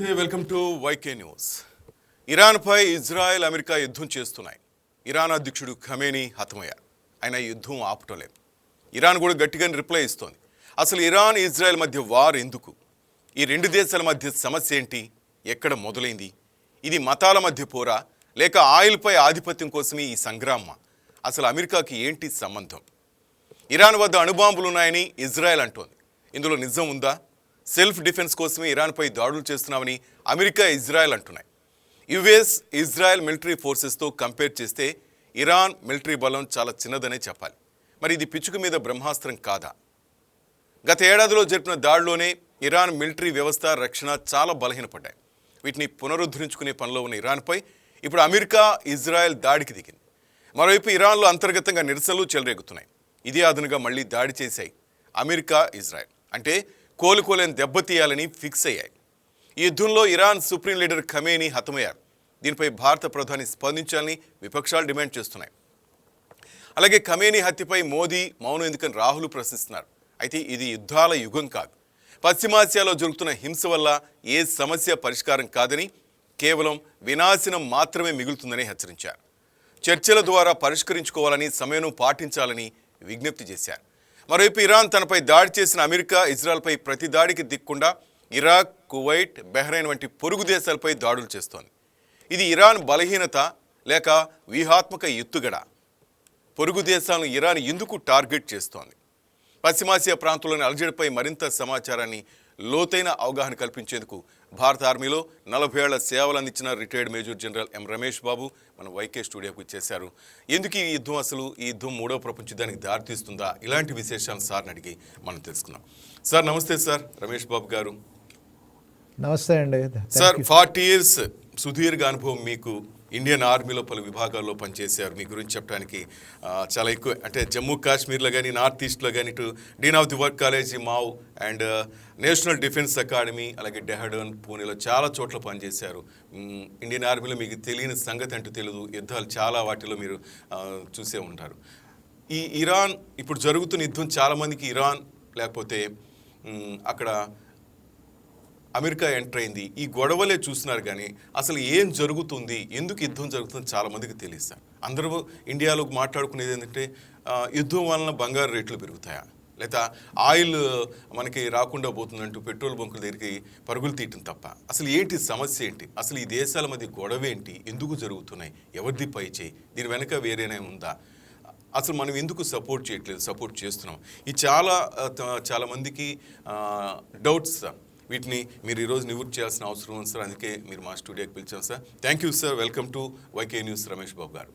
నమస్తే, welcome to YK news. ఇరాన్పై Israel America యుద్ధం చేస్తున్నాయి. ఇరాన్ అధ్యక్షుడు ఖమేనీ హతమయ్యారు. ఆయన యుద్ధం ఆపటం లేదు. ఇరాన్ కూడా గట్టిగా రిప్లై ఇస్తోంది. అసలు ఇరాన్ ఇజ్రాయెల్ మధ్య వార్ ఎందుకు? ఈ రెండు దేశాల మధ్య సమస్య ఏంటి? ఎక్కడ మొదలైంది? ఇది మతాల మధ్య పోరా లేక ఆయిల్పై ఆధిపత్యం కోసమే ఈ సంగ్రామమా? అసలు అమెరికాకి ఏంటి సంబంధం? ఇరాన్ వద్ద అణుబాంబులు ఉన్నాయని ఇజ్రాయెల్ అంటోంది. ఇందులో నిజం ఉందా? సెల్ఫ్ డిఫెన్స్ కోసమే ఇరాన్పై దాడులు చేస్తున్నామని అమెరికా, ఇజ్రాయెల్ అంటున్నాయి. యుఎస్, ఇజ్రాయెల్ మిలిటరీ ఫోర్సెస్తో కంపేర్ చేస్తే ఇరాన్ మిలిటరీ బలం చాలా చిన్నదనే చెప్పాలి. మరి ఇది పిచ్చుక మీద బ్రహ్మాస్త్రం కాదా? గత ఏడాదిలో జరిపిన దాడిలోనే ఇరాన్ మిలిటరీ వ్యవస్థ, రక్షణ చాలా బలహీనపడ్డాయి. వీటిని పునరుద్ధరించుకునే పనిలో ఉన్న ఇరాన్పై ఇప్పుడు అమెరికా, ఇజ్రాయెల్ దాడికి దిగింది. మరోవైపు ఇరాన్లో అంతర్గతంగా నిరసనలు చెలరేగుతున్నాయి. ఇదే అదనుగా మళ్ళీ దాడి చేశాయి అమెరికా, ఇజ్రాయెల్. అంటే కోలుకోలేని దెబ్బతీయాలని ఫిక్స్ అయ్యాయి. ఈ యుద్ధంలో ఇరాన్ సుప్రీం లీడర్ ఖమేనీ హతమయ్యారు. దీనిపై భారత ప్రధాని స్పందించాలని విపక్షాలు డిమాండ్ చేస్తున్నాయి. అలాగే ఖమేనీ హత్యపై మోదీ మౌనం ఎందుకని రాహుల్ ప్రశ్నిస్తున్నారు. అయితే ఇది యుద్ధాల యుగం కాదు. పశ్చిమాసియాలో జరుగుతున్న హింస వల్ల ఏ సమస్య పరిష్కారం కాదని, కేవలం వినాశనం మాత్రమే మిగులుతుందని హెచ్చరించారు. చర్చల ద్వారా పరిష్కరించుకోవాలని, సమయం పాటించాలని విజ్ఞప్తి చేశారు. మరోవైపు ఇరాన్ తనపై దాడి చేసిన అమెరికా, ఇజ్రాయెల్పై ప్రతి దాడికి దిక్కుండా ఇరాక్, కువైట్, బహ్రెయిన్ వంటి పొరుగు దేశాలపై దాడులు చేస్తోంది. ఇది ఇరాన్ బలహీనత లేక వ్యూహాత్మక ఎత్తుగడ? పొరుగు దేశాలను ఇరాన్ ఎందుకు టార్గెట్ చేస్తోంది? పశ్చిమాసియా ప్రాంతంలోని అల్జీర్పై మరింత సమాచారాన్ని, లోతైన అవగాహన కల్పించేందుకు భారత ఆర్మీలో 40 ఏళ్ల సేవలు అందించిన retired major general M Ramesh Babu మన వైకే స్టూడియోకి వచ్చేశారు. ఎందుకు ఈ యుద్ధం, అసలు ఈ యుద్ధం మూడవ ప్రపంచ యుద్ధానికి దారితీస్తుందా? ఇలాంటి విశేషాలు సార్ని అడిగి మనం తెలుసుకుందాం. సార్ నమస్తే. సార్ రమేష్ బాబు గారు నమస్తే అండి. సార్ 40 years సుదీర్ఘ అనుభవం మీకు. ఇండియన్ ఆర్మీలో పలు విభాగాల్లో పనిచేశారు. మీ గురించి చెప్పడానికి చాలా ఎక్కువ, అంటే జమ్మూ కాశ్మీర్లో కానీ, నార్త్ ఈస్ట్లో కానీ, ఇటు dean of the war college Mhow and national defence academy, అలాగే డెహ్రాడూన్, పూణేలో చాలా చోట్ల పనిచేశారు. ఇండియన్ ఆర్మీలో మీకు తెలియని సంగతి అంటూ తెలియదు. యుద్ధాలు చాలా వాటిలో మీరు చూసే ఉంటారు. ఈ ఇరాన్ ఇప్పుడు జరుగుతున్న యుద్ధం చాలామందికి ఇరాన్ లేకపోతే అక్కడ అమెరికా ఎంటర్ అయింది, ఈ గొడవలే చూస్తున్నారు. కానీ అసలు ఏం జరుగుతుంది, ఎందుకు యుద్ధం జరుగుతుంది చాలామందికి తెలియదు సార్. అందరూ ఇండియాలో మాట్లాడుకునేది ఏంటంటే యుద్ధం వలన బంగారు రేట్లు పెరుగుతాయా, లేదా ఆయిల్ మనకి రాకుండా పోతుందంటూ పెట్రోల్ బంకుల దగ్గరికి పరుగులు తీయటం తప్ప అసలు ఏంటి సమస్య ఏంటి? అసలు ఈ దేశాల మధ్య గొడవ ఏంటి? ఎందుకు జరుగుతున్నాయి? ఎవరిది పై చేయి? దీని వెనక వేరేనే ఉందా? అసలు మనం ఎందుకు సపోర్ట్ చేయట్లేదు, సపోర్ట్ చేస్తున్నాం? ఈ చాలా మందికి డౌట్స్ సార్. వీటిని మీరు ఈరోజు నివృత్తి చేయాల్సిన అవసరం ఉంది సార్. అందుకే మీరు మా స్టూడియోకి పిలిచాం sir. Thank you sir. Welcome to YK news. Ramesh Babu గారు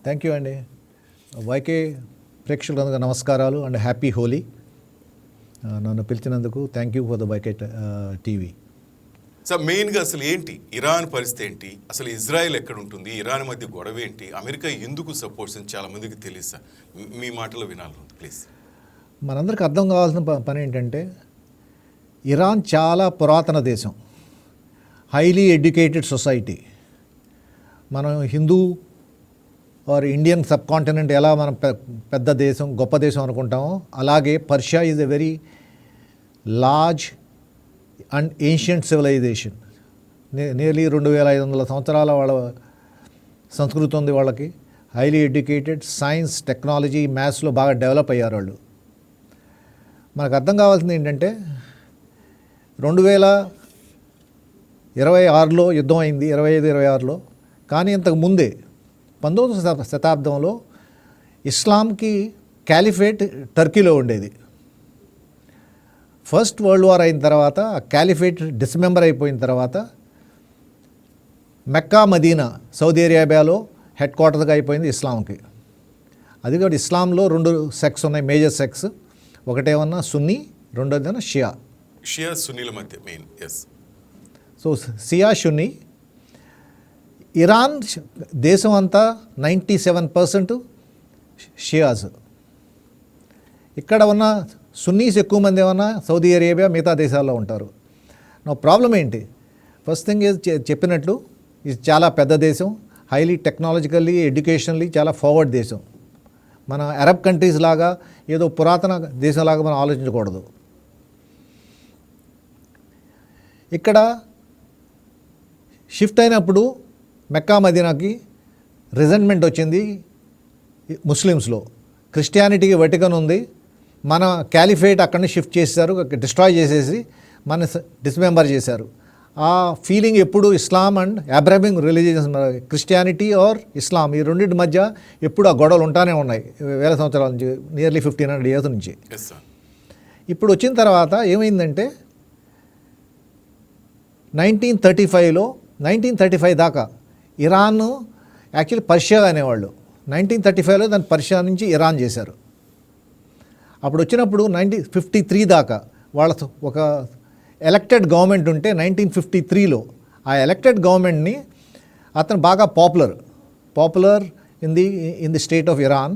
థ్యాంక్ యూ అండి. వైకే ప్రేక్షకులందరికీ నమస్కారాలు అండ్ హ్యాపీ హోలీ. నన్ను పిలిచినందుకు thank you for the YK TV. Sir మెయిన్గా అసలు ఏంటి ఇరాన్ పరిస్థితి ఏంటి? అసలు ఇజ్రాయెల్ ఎక్కడ ఉంటుంది? ఇరాన్ మధ్య గొడవ ఏంటి? అమెరికా ఎందుకు సపోర్ట్స్ అని చాలా మందికి తెలియదు సార్. మీ మాటలో వినాలి ప్లీజ్. మనందరికీ అర్థం కావాల్సిన పని ఏంటంటే, ఇరాన్ చాలా పురాతన దేశం, హైలీ ఎడ్యుకేటెడ్ సొసైటీ. మనం Hindu or Indian subcontinent ఎలా మనం పెద్ద దేశం, గొప్ప దేశం అనుకుంటామో, అలాగే Persia is a very large and ancient civilisation. Nearly 2500 సంవత్సరాల వాళ్ళ సంస్కృతి ఉంది వాళ్ళకి. హైలీ ఎడ్యుకేటెడ్, సైన్స్, టెక్నాలజీ, మ్యాథ్స్లో బాగా డెవలప్ అయ్యారు వాళ్ళు. మనకు అర్థం కావాల్సింది ఏంటంటే, 2026లో యుద్ధం అయింది, 25-26లో. కానీ ఇంతకు ముందే 19వ శతాబ్దంలో ఇస్లాంకి క్యాలిఫేట్ టర్కీలో ఉండేది. ఫస్ట్ వరల్డ్ వార్ అయిన తర్వాత ఆ క్యాలిఫేట్ డిస్మెంబర్ అయిపోయిన తర్వాత మెక్కా, మదీనా సౌదీ అరేబియాలో హెడ్ క్వార్టర్గా అయిపోయింది ఇస్లాంకి. అది కూడా ఇస్లాంలో 2 సెక్స్ ఉన్నాయి, మేజర్ సెక్స్. ఒకటేమన్నా సున్నీ, రెండోదేమన్నా షియా. షియా సున్నీల మధ్య మెయిన్. ఎస్. సో షియా, సున్నీ. ఇరాన్ దేశం అంతా 97% షియాస్. ఇక్కడ ఉన్న సున్నీస్ ఎక్కువ మంది ఏమన్నా సౌదీ అరేబియా, మిగతా దేశాల్లో ఉంటారు. నా ప్రాబ్లం ఏంటి? ఫస్ట్ థింగ్ ఈజ్, చెప్పినట్లు ఇది చాలా పెద్ద దేశం, హైలీ టెక్నాలజికల్లీ, ఎడ్యుకేషనల్లీ చాలా ఫార్వర్డ్ దేశం. మన అరబ్ కంట్రీస్ లాగా ఏదో పురాతన దేశంలాగా మనం ఆలోచించకూడదు. ఇక్కడ షిఫ్ట్ అయినప్పుడు మెక్కా మదీనాకి రిజెంట్మెంట్ వచ్చింది ముస్లిమ్స్లో. క్రిస్టియానిటీకి వెటికన్ ఉంది, మన క్యాలిఫేట్ అక్కడిని షిఫ్ట్ చేశారు, డిస్ట్రాయ్ చేసేసి మన డిస్మెంబర్ చేశారు. ఆ ఫీలింగ్ ఎప్పుడు Islam and Abrahamic religions, Christianity or Islam, ఈ రెండింటి మధ్య ఎప్పుడు ఆ గొడవలు ఉంటానే ఉన్నాయి వేల సంవత్సరాల నుంచి, నియర్లీ 1500 years నుంచి. ఇప్పుడు వచ్చిన తర్వాత ఏమైందంటే 1935 దాకా ఇరాన్ యాక్చువల్లీ పర్షియా అనేవాళ్ళు. 1935లో దాన్ని పర్షియా నుంచి ఇరాన్ చేశారు. అప్పుడు వచ్చినప్పుడు 1953 దాకా వాళ్ళ ఒక ఎలక్టెడ్ గవర్నమెంట్ ఉంటే 1953లో ఆ ఎలక్టెడ్ గవర్నమెంట్ని అతను బాగా popular in the state of Iran.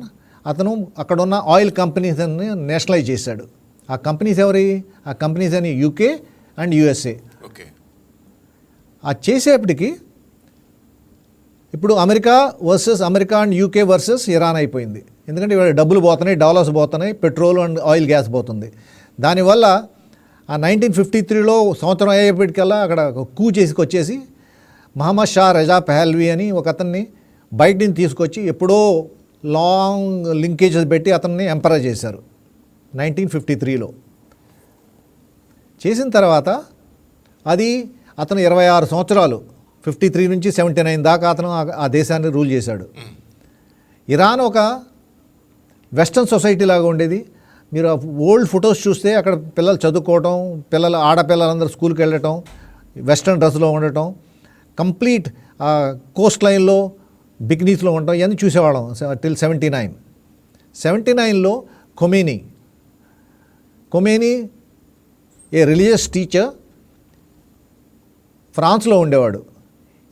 అతను అక్కడ ఉన్న ఆయిల్ కంపెనీస్ అని నేషనలైజ్ చేశాడు. ఆ కంపెనీస్ ఆ కంపెనీస్ అని యూకే అండ్ యూఎస్ఏ. ఓకే. ఆ చేసేపటికి ఇప్పుడు America and UK versus Iran అయిపోయింది. ఎందుకంటే ఇవాళ డబ్బులు పోతున్నాయి, డాలర్స్ పోతున్నాయి, పెట్రోల్ అండ్ ఆయిల్ గ్యాస్ పోతుంది. దానివల్ల ఆ 1953లో సంవత్సరం అయ్యేపటికల్లా అక్కడ కూ చేసుకొచ్చేసి మహమ్మద్ షా రజా పెహల్వీ అని ఒక అతన్ని బయట నుంచి తీసుకొచ్చి ఎప్పుడో లాంగ్ లింకేజెస్ పెట్టి అతన్ని ఎంపరర్ చేశారు 1953లో. చేసిన తర్వాత అది అతను 26 సంవత్సరాలు 53 నుంచి 79 దాకా అతను ఆ దేశాన్ని రూల్ చేశాడు. ఇరాన్ ఒక వెస్ట్రన్ సొసైటీ లాగా ఉండేది. మీరు ఓల్డ్ ఫొటోస్ చూస్తే అక్కడ పిల్లలు చదువుకోవటం, ఆడపిల్లలందరూ స్కూల్కి వెళ్ళటం, వెస్ట్రన్ డ్రెస్లో ఉండటం, కంప్లీట్ కోస్ట్ లైన్లో బికినీస్లో ఉండటం, ఇవన్నీ చూసేవాళ్ళం టిల్ 79లో ఖొమేనీ ఏ రిలీజియస్ టీచర్ ఫ్రాన్స్లో ఉండేవాడు.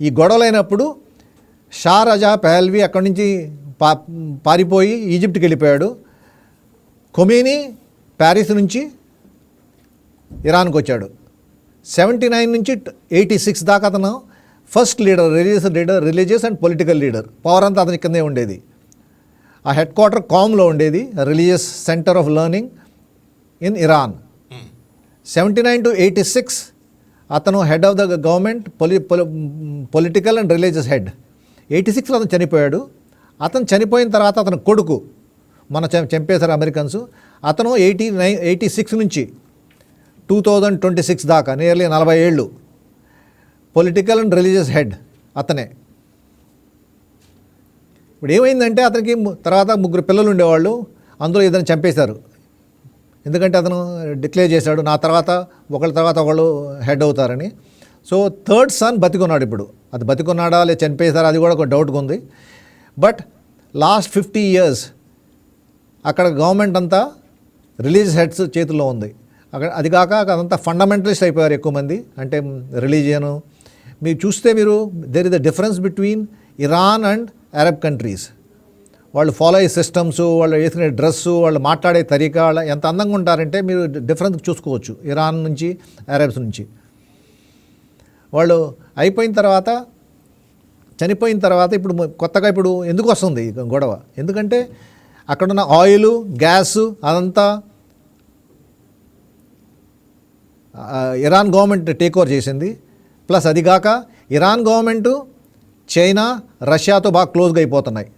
ఈ గొడవలైనప్పుడు షా రజా పెహల్వీ అక్కడి నుంచి పారిపోయి ఈజిప్ట్కి వెళ్ళిపోయాడు. ఖొమేనీ ప్యారిస్ నుంచి ఇరాన్కి వచ్చాడు. 79 నుంచి 86 దాకా అతను first religious and political leader. Power అంతా అతని కిందే ఉండేది. ఆ హెడ్ క్వార్టర్ కామ్లో ఉండేది, religious centre of learning in Iran. 79 to 86 అతను head of the government, political and religious head. 86లో అతను చనిపోయాడు. అతను చనిపోయిన తర్వాత అతని కొడుకు చంపేశారు అమెరికన్స్. అతను 86 నుంచి 2026 దాకా నియర్లీ 40 ఏళ్ళు పొలిటికల్ అండ్ రిలీజియస్ హెడ్ అతనే. ఇప్పుడు ఏమైందంటే అతనికి తర్వాత 3 పిల్లలు ఉండేవాళ్ళు, అందులో ఇద్దరిని చంపేశారు. ఎందుకంటే అతను డిక్లేర్ చేశాడు నా తర్వాత ఒకళ్ళు హెడ్ అవుతారని. సో థర్డ్ సన్ బతికున్నాడు. ఇప్పుడు అది బతికున్నాడా లేదా చనిపోయేసారా అది కూడా ఒక డౌట్గా ఉంది. బట్ లాస్ట్ 50 years అక్కడ గవర్నమెంట్ అంతా రిలీజియస్ హెడ్స్ చేతుల్లో ఉంది. అక్కడ అది కాక అదంతా ఫండమెంటలిస్ట్ అయిపోయారు ఎక్కువ మంది, అంటే రిలీజియను. మీరు చూస్తే there is the difference between Iran and Arab countries. వాళ్ళు ఫాలో అయ్యే సిస్టమ్స్, వాళ్ళు వేసుకునే డ్రెస్సు, వాళ్ళు మాట్లాడే తరీకా, వాళ్ళు ఎంత అందంగా ఉంటారంటే మీరు డిఫరెన్స్ చూసుకోవచ్చు ఇరాన్ నుంచి అరబ్స్ నుంచి. వాళ్ళు చనిపోయిన తర్వాత ఇప్పుడు కొత్తగా ఎందుకు వస్తుంది గొడవ? ఎందుకంటే అక్కడున్న ఆయిల్, గ్యాస్ అదంతా ఇరాన్ గవర్నమెంట్ టేక్ ఓవర్ చేసింది. ప్లస్ అది కాక ఇరాన్ గవర్నమెంటు చైనా, రష్యాతో బాగా క్లోజ్గా అయిపోతున్నాయి.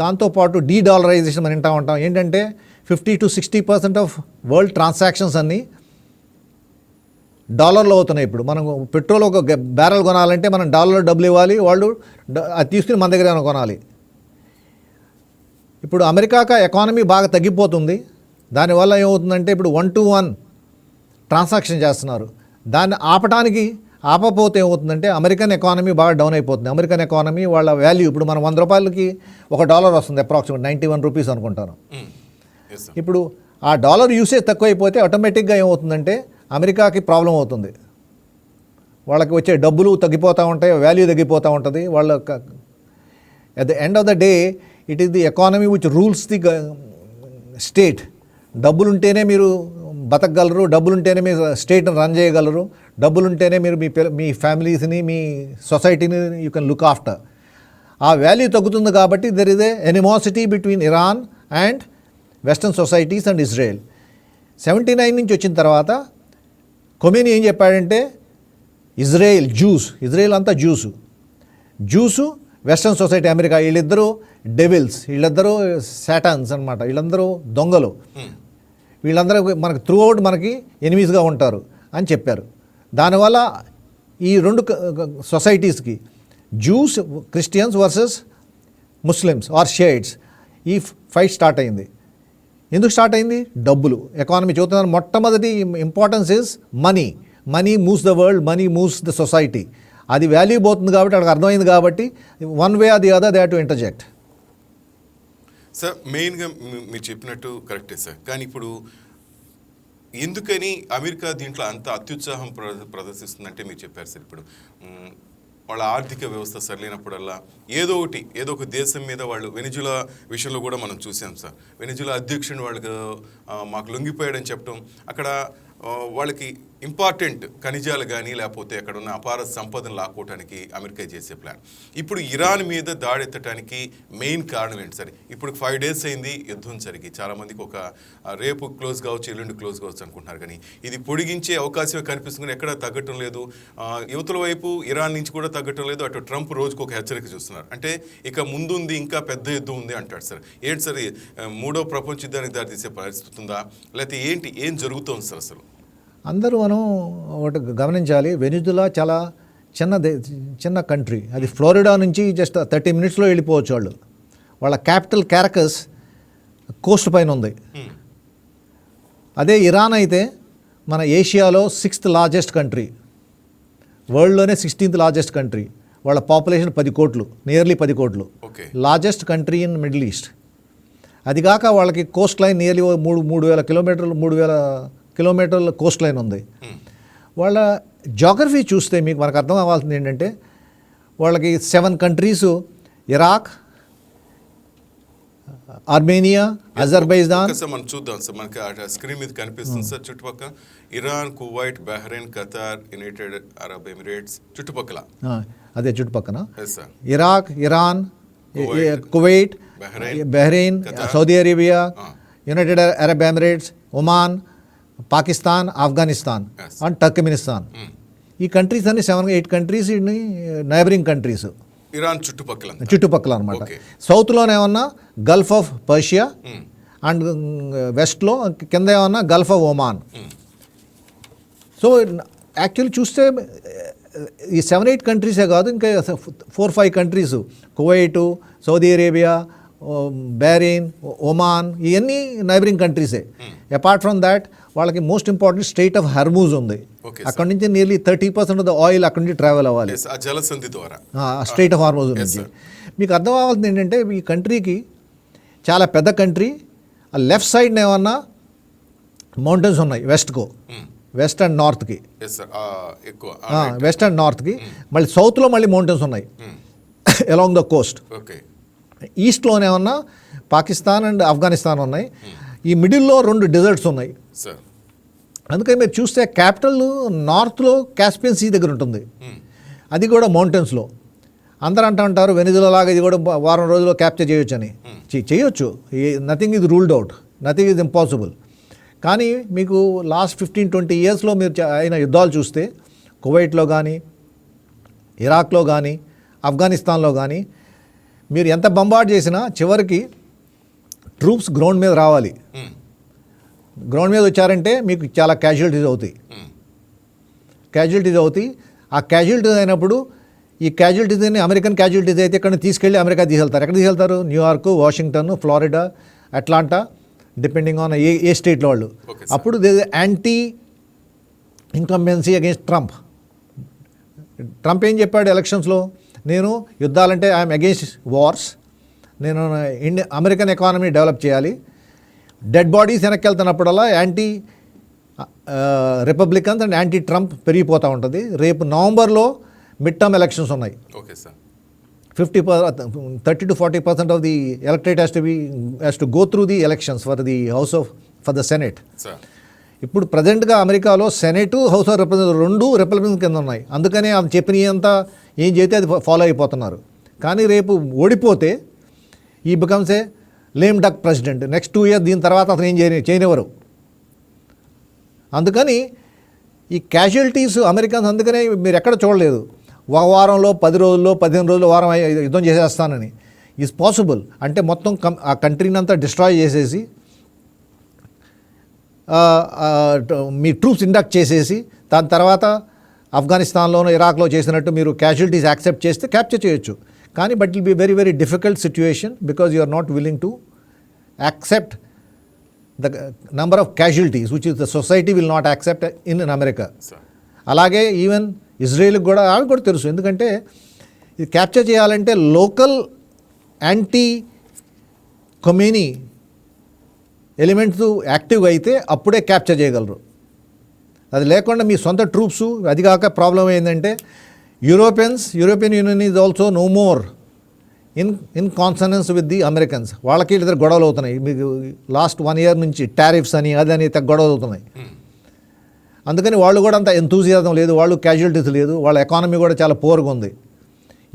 దాంతోపాటు డీడాలరైజేషన్ అని వింటూ ఉంటాం. ఏంటంటే 50 to 60% ఆఫ్ వరల్డ్ ట్రాన్సాక్షన్స్ అన్నీ డాలర్లో అవుతున్నాయి. ఇప్పుడు మనం పెట్రోల్ ఒక బ్యారెల్ కొనాలంటే మనం డాలర్లో డబ్బులు ఇవ్వాలి, వాళ్ళు అది తీసుకుని మన దగ్గర కొనాలి. ఇప్పుడు అమెరికాక ఎకానమీ బాగా తగ్గిపోతుంది. దానివల్ల ఏమవుతుందంటే ఇప్పుడు 1-to-1 ట్రాన్సాక్షన్ చేస్తున్నారు. దాన్ని ఆపపోతే ఏమవుతుందంటే అమెరికన్ ఎకానమీ బాగా డౌన్ అయిపోతుంది. అమెరికన్ ఎకానమీ వాళ్ళ వాల్యూ ఇప్పుడు మనం $100కి $1 వస్తుంది, అప్రాక్సిమేట్ 91 రూపీస్ అనుకుంటాను. ఇప్పుడు ఆ డాలర్ యూసేజ్ తక్కువైపోతే ఆటోమేటిక్గా ఏమవుతుందంటే అమెరికాకి ప్రాబ్లం అవుతుంది. వాళ్ళకి వచ్చే డబ్బులు తగ్గిపోతూ ఉంటాయి, వాల్యూ తగ్గిపోతూ ఉంటుంది. వాళ్ళ at the end of the day it is the economy which rules the state. డబ్బులుంటేనే మీరు బతకగలరు, డబ్బులుంటేనే మీరు స్టేట్ని రన్ చేయగలరు, డబ్బులుంటేనే మీరు మీ ఫ్యామిలీస్ని, మీ సొసైటీని యూ కెన్ లుక్ ఆఫ్టర్. ఆ వాల్యూ తగ్గుతుంది కాబట్టి there is a animosity between Iran and western societies and Israel. 79 నుంచి వచ్చిన తర్వాత ఖొమేనీ ఏం చెప్పాడంటే ఇజ్రాయెల్ అంతా జ్యూసు వెస్ట్రన్ సొసైటీ అమెరికా వీళ్ళిద్దరూ డెవిల్స్, వీళ్ళిద్దరూ సాటాన్స్ అనమాట, వీళ్ళందరూ దొంగలు, వీళ్ళందరూ మనకు త్రూ అవుట్ మనకి ఎనిమీస్గా ఉంటారు అని చెప్పారు. దానివల్ల ఈ రెండు సొసైటీస్కి Jews Christians versus Muslims or Shiites ఈ ఫైట్ స్టార్ట్ అయింది. ఎందుకు స్టార్ట్ అయింది? డబ్బులు. ఎకానమీ చూస్తున్నాను. మొట్టమొదటి importance is money moves the world, money moves the society. అది వాల్యూ పోతుంది కాబట్టి అక్కడికి అర్థమైంది కాబట్టి one way or the other they have to interject. Sir మెయిన్గా మీరు చెప్పినట్టు కరెక్టే సార్. కానీ ఇప్పుడు ఎందుకని అమెరికా దీంట్లో అంత అత్యుత్సాహం ప్రదర్శిస్తుందంటే మీరు చెప్పారు సార్. ఇప్పుడు వాళ్ళ ఆర్థిక వ్యవస్థ సరిలేనప్పుడల్లా ఏదో ఒక దేశం మీద వాళ్ళు వెనిజులా విషయంలో కూడా మనం చూసాం సార్. వెనిజులా అధ్యక్షుడు వాళ్ళకు మాకు లొంగిపోయాడని చెప్పడం, అక్కడ వాళ్ళకి ఇంపార్టెంట్ ఖనిజాలు కానీ లేకపోతే అక్కడ ఉన్న అపార సంపదను లాక్కోవడానికి అమెరికా చేసే ప్లాన్. ఇప్పుడు ఇరాన్ మీద దాడెత్తడానికి మెయిన్ కారణం ఏంటి సార్? ఇప్పుడు 5 days అయింది యుద్ధం జరిగి, చాలామందికి ఒక రేపు క్లోజ్ కావచ్చు, ఎల్లుండి క్లోజ్ కావచ్చు అనుకుంటున్నారు. కానీ ఇది పొడిగించే అవకాశమే కనిపిస్తుంది, ఎక్కడ తగ్గటం లేదు. యువతల వైపు ఇరాన్ నుంచి కూడా తగ్గటం లేదు. అటు ట్రంప్ రోజుకు ఒక హెచ్చరిక చూస్తున్నారు. అంటే ఇక ముందుంది, ఇంకా పెద్ద యుద్ధం ఉంది అంటాడు సార్. ఏంటి సార్, 3వ ప్రపంచ యుద్ధానికి దారితీసే పరిస్థితి ఉందా, లేకపోతే ఏం జరుగుతోంది సార్? అసలు అందరూ మనం ఒకటి గమనించాలి. వెనిజులా చాలా చిన్న కంట్రీ. అది ఫ్లోరిడా నుంచి జస్ట్ 30 minutesలో వెళ్ళిపోవచ్చు వాళ్ళు. వాళ్ళ క్యాపిటల్ క్యారకస్ కోస్ట్ పైన ఉంది. అదే ఇరాన్ అయితే మన ఏషియాలో 6th largest కంట్రీ, వరల్డ్లోనే 16th largest కంట్రీ. వాళ్ళ పాపులేషన్ 10 కోట్లు, నియర్లీ 10 కోట్లు. Largest country in Middle East. అది కాక వాళ్ళకి కోస్ట్ లైన్ నియర్లీ 3,000 కిలోమీటర్ల కోస్ట్ లైన్ ఉంది. వాళ్ళ జాగ్రఫీ చూస్తే మీకు మనకు అర్థం అవ్వాల్సింది ఏంటంటే వాళ్ళకి 7 countries, ఇరాక్, ఆర్మేనియా, అజర్బైజాన్. మనం చూద్దాం సార్, మనకి స్క్రీన్ మీద కనిపిస్తుంది సార్ చుట్టుపక్కల Iran, Kuwait, Bahrain, Qatar, United Arab Emirates చుట్టుపక్కల. అదే చుట్టుపక్కన Iraq, Iran, Kuwait, Bahrain, Saudi Arabia, United Arab Emirates, Oman, Pakistan, Afghanistan and Turkmenistan. ఈ కంట్రీస్ అన్ని 7-8 countries నైబరింగ్ కంట్రీస్ ఇరాన్ చుట్టుపక్కల అనమాట. సౌత్లోనే ఏమన్నా గల్ఫ్ ఆఫ్ పర్షియా అండ్ వెస్ట్లో కింద ఏమన్నా Gulf of Oman. So actually చూస్తే ఈ 7-8 countries కాదు, ఇంకా 4-5 countries, Kuwait, Saudi Arabia, Bahrain, Oman, ఇవన్నీ నైబరింగ్ కంట్రీసే. అపార్ట్ ఫ్రమ్ దాట్ వాళ్ళకి most important strait of Hormuz ఉంది. అక్కడ నుంచి నియర్లీ 30% ఆఫ్ ద ఆయిల్ అక్కడి నుంచి ట్రావెల్ అవ్వాలి జలసంధి ద్వారా, స్ట్రెయిట్ ఆఫ్ హార్మూజ్ నుంచి. మీకు అర్థం అవ్వాల్సింది ఏంటంటే ఈ కంట్రీకి చాలా పెద్ద కంట్రీ. ఆ లెఫ్ట్ సైడ్న ఏమన్నా మౌంటైన్స్ ఉన్నాయి, వెస్ట్ అండ్ నార్త్కి, వెస్ట్ అండ్ నార్త్కి. మళ్ళీ సౌత్లో మళ్ళీ మౌంటైన్స్ ఉన్నాయి అలాంగ్ ద కోస్ట్. ఈస్ట్లోనే ఏమన్నా పాకిస్తాన్ అండ్ ఆఫ్ఘనిస్తాన్ ఉన్నాయి. ఈ మిడిల్లో 2 deserts ఉన్నాయి. అందుకని మీరు చూస్తే క్యాపిటల్ నార్త్లో కాస్పియన్ సీ దగ్గర ఉంటుంది, అది కూడా మౌంటైన్స్లో. అందరూ అంటారు వెనిజులా లాగా ఇది కూడా వారం రోజుల్లో క్యాప్చర్ చేయొచ్చు అని. చేయొచ్చు, nothing is ruled out, nothing is impossible. కానీ మీకు లాస్ట్ 15-20 yearsలో మీరు అయిన యుద్ధాలు చూస్తే కువైట్లో కానీ, ఇరాక్లో కానీ, ఆఫ్ఘనిస్తాన్లో కానీ మీరు ఎంత బంబార్డ్ చేసినా చివరికి ట్రూప్స్ గ్రౌండ్ మీద రావాలి. గ్రౌండ్ మీద వచ్చారంటే మీకు చాలా క్యాజువాలిటీస్ అవుతాయి. ఆ క్యాజువాలిటీస్ అయినప్పుడు ఈ క్యాజువాలిటీస్ అని అమెరికన్ క్యాజువాలిటీస్ అయితే ఇక్కడ తీసుకెళ్ళి అమెరికా తీసుకెళ్తారు. ఎక్కడ తీసుకెళ్తారు? New York, Washington, Florida, Atlanta, depending on ఏ స్టేట్లో వాళ్ళు. అప్పుడు anti incumbency against Trump. Trump ఏం చెప్పాడు ఎలక్షన్స్లో? నేను యుద్ధాలంటే ఐఎమ్ అగేన్స్ట్ వార్స్, నేను అమెరికన్ ఎకానమీ డెవలప్ చేయాలి. డెడ్ బాడీస్ వెనక్కి వెళ్తున్నప్పుడల్లా anti Republicans and anti Trump పెరిగిపోతూ ఉంటుంది. రేపు నవంబర్లో మిడ్ టర్మ్ ఎలక్షన్స్ ఉన్నాయి. 30-40% of the electorate has to go through the elections for the Senate. ఇప్పుడు ప్రజెంట్గా అమెరికాలో Senate, House of Representatives 2 Republican కింద ఉన్నాయి. అందుకనే ఆమె చెప్పినంతా ఏం చేస్తే అది ఫాలో అయిపోతున్నారు. కానీ రేపు ఓడిపోతే ఈ becomes a lame duck president. Next 2 years దీని తర్వాత అతను ఏం చేయనివ్వరు. అందుకని ఈ క్యాజువల్టీస్ అమెరికన్స్ అందుకనే మీరు ఎక్కడ చూడలేదు ఒక వారంలో 10 రోజుల్లో 15 రోజుల్లో వారం యుద్ధం చేసేస్తానని. ఈజ్ పాసిబుల్ అంటే మొత్తం ఆ కంట్రీని అంతా డిస్ట్రాయ్ చేసేసి మీ ట్రూప్స్ ఇండక్ట్ చేసేసి దాని తర్వాత ఆఫ్ఘనిస్తాన్లోనూ ఇరాక్లో చేసినట్టు మీరు క్యాజువల్టీస్ యాక్సెప్ట్ చేస్తే క్యాప్చర్ చేయొచ్చు. కానీ but will be very very difficult situation because you are not willing to accept the number of casualties which is the society will not accept in America. అలాగే even ఇజ్రాయెల్కి కూడా ఆమెకు కూడా తెలుసు. ఎందుకంటే ఇది క్యాప్చర్ చేయాలంటే లోకల్ యాంటీ ఖొమేనీ ఎలిమెంట్స్ యాక్టివ్గా అయితే అప్పుడే క్యాప్చర్ చేయగలరు. అది లేకుండా మీ సొంత ట్రూప్స్ అది కాక ప్రాబ్లం ఏంటంటే European Union is also no more in consonance with the Americans. వాళ్ళకి ఇద్దరు గొడవలు అవుతున్నాయి. మీకు లాస్ట్ 1 year నుంచి టారిఫ్స్ అని అదని గొడవలు అవుతున్నాయి. అందుకని వాళ్ళు కూడా అంత ఎంతూజియాజం లేదు, వాళ్ళు క్యాజువల్టీస్ లేదు, వాళ్ళ ఎకానమీ కూడా చాలా పూర్గా ఉంది.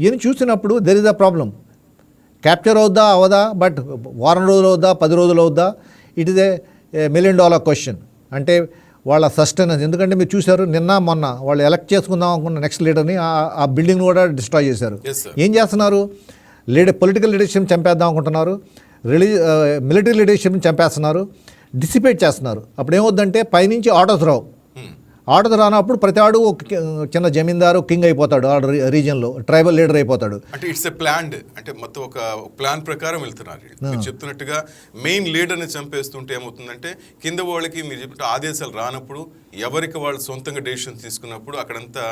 ఈయన చూసినప్పుడు there is a problem. Capture అవుద్దా అవదా, బట్ వారం రోజులు అవుద్దా 10 రోజులు అవుద్దా, it is a $1 million question. అంటే వాళ్ళ సస్టెనెన్స్. ఎందుకంటే మీరు చూశారు నిన్న మొన్న వాళ్ళు ఎలక్ట్ చేసుకుందాం అనుకున్న నెక్స్ట్ లీడర్ని ఆ బిల్డింగ్ని కూడా డిస్ట్రాయ్ చేశారు. ఏం చేస్తున్నారు? పొలిటికల్ లీడర్షిప్ని చంపేద్దాం అనుకుంటున్నారు, మిలిటరీ లీడర్షిప్ని చంపేస్తున్నారు, డిసిపేట్ చేస్తున్నారు. అప్పుడు ఏమవుద్దంటే పైనుంచి ఆర్డర్స్ రావు. ఆర్డర్ రానప్పుడు ప్రతి ఆడు ఒక చిన్న జమీందారు కింగ్ అయిపోతాడు, ఆ రీజియన్లో ట్రైబల్ లీడర్ అయిపోతాడు. అంటే ఇట్స్ ఎ ప్లాన్డ్, అంటే మొత్తం ఒక ప్లాన్ ప్రకారం వెళ్తున్నారు. మీరు చెప్తున్నట్టుగా మెయిన్ లీడర్ని చంపేస్తుంటే ఏమవుతుందంటే కింద వాళ్ళకి మీరు చెప్పినట్టు ఆదేశాలు రానప్పుడు ఎవరికి వాళ్ళు సొంతంగా డెసిషన్ తీసుకున్నప్పుడు అక్కడంతా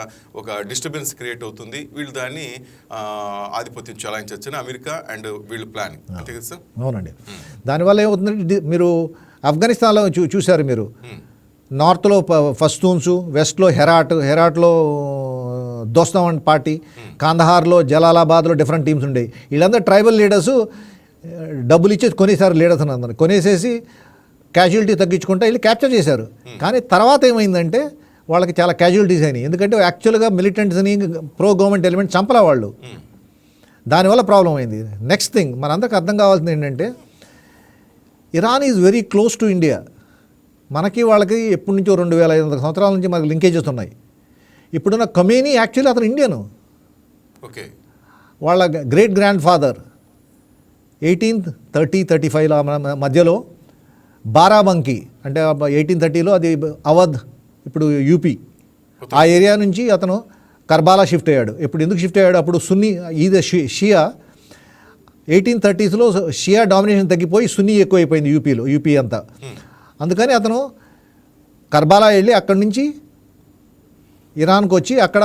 ఒక డిస్టర్బెన్స్ క్రియేట్ అవుతుంది. వీళ్ళు దాన్ని ఆధిపత్యం చలాయించవచ్చని అమెరికా అండ్ వీళ్ళు ప్లానింగ్. అంతే కదా సార్? అవునండి. దానివల్ల ఏమవుతుందంటే మీరు ఆఫ్ఘనిస్తాన్లో చూశారు మీరు, నార్త్లో పస్తూన్స్, వెస్ట్లో హెరాట్లో దోస్తాన్ పార్టీ, కాందహార్లో జలాలాబాద్లో డిఫరెంట్ టీమ్స్ ఉండేవి. వీళ్ళందరూ ట్రైబల్ లీడర్స్ డబ్బులు ఇచ్చేసి కొనేసారు లీడర్స్ అందరినీ, కొనేసేసి క్యాజువల్టీ తగ్గించుకుంటే వీళ్ళు క్యాప్చర్ చేశారు. కానీ తర్వాత ఏమైందంటే వాళ్ళకి చాలా క్యాజువల్టీస్ అయినాయి. ఎందుకంటే యాక్చువల్గా మిలిటెంట్స్ని ప్రో గవర్నమెంట్ ఎలిమెంట్ చంపలే వాళ్ళు. దానివల్ల ప్రాబ్లం అయింది. నెక్స్ట్ థింగ్ మనందరికి అర్థం కావాల్సింది ఏంటంటే Iran is very close to India. మనకి వాళ్ళకి ఎప్పటి నుంచో 2500 సంవత్సరాల నుంచి మనకు లింకేజెస్ ఉన్నాయి. ఇప్పుడున్న ఖొమేనీ యాక్చువల్లీ అతను ఇండియను. ఓకే. వాళ్ళ గ్రేట్ గ్రాండ్ ఫాదర్ 1830-35 మధ్యలో బారాబంకీ, అంటే 1830లో అది అవధ్, ఇప్పుడు యూపీ, ఆ ఏరియా నుంచి అతను కర్బాలా షిఫ్ట్ అయ్యాడు. ఇప్పుడు ఎందుకు షిఫ్ట్ అయ్యాడు? అప్పుడు సున్నీ ఈజ్ షియా. 1830స్లో షియా డామినేషన్ తగ్గిపోయి సున్నీ ఎక్కువైపోయింది యూపీ అంతా. అందుకని అతను కర్బాలా వెళ్ళి అక్కడి నుంచి ఇరాన్కి వచ్చి అక్కడ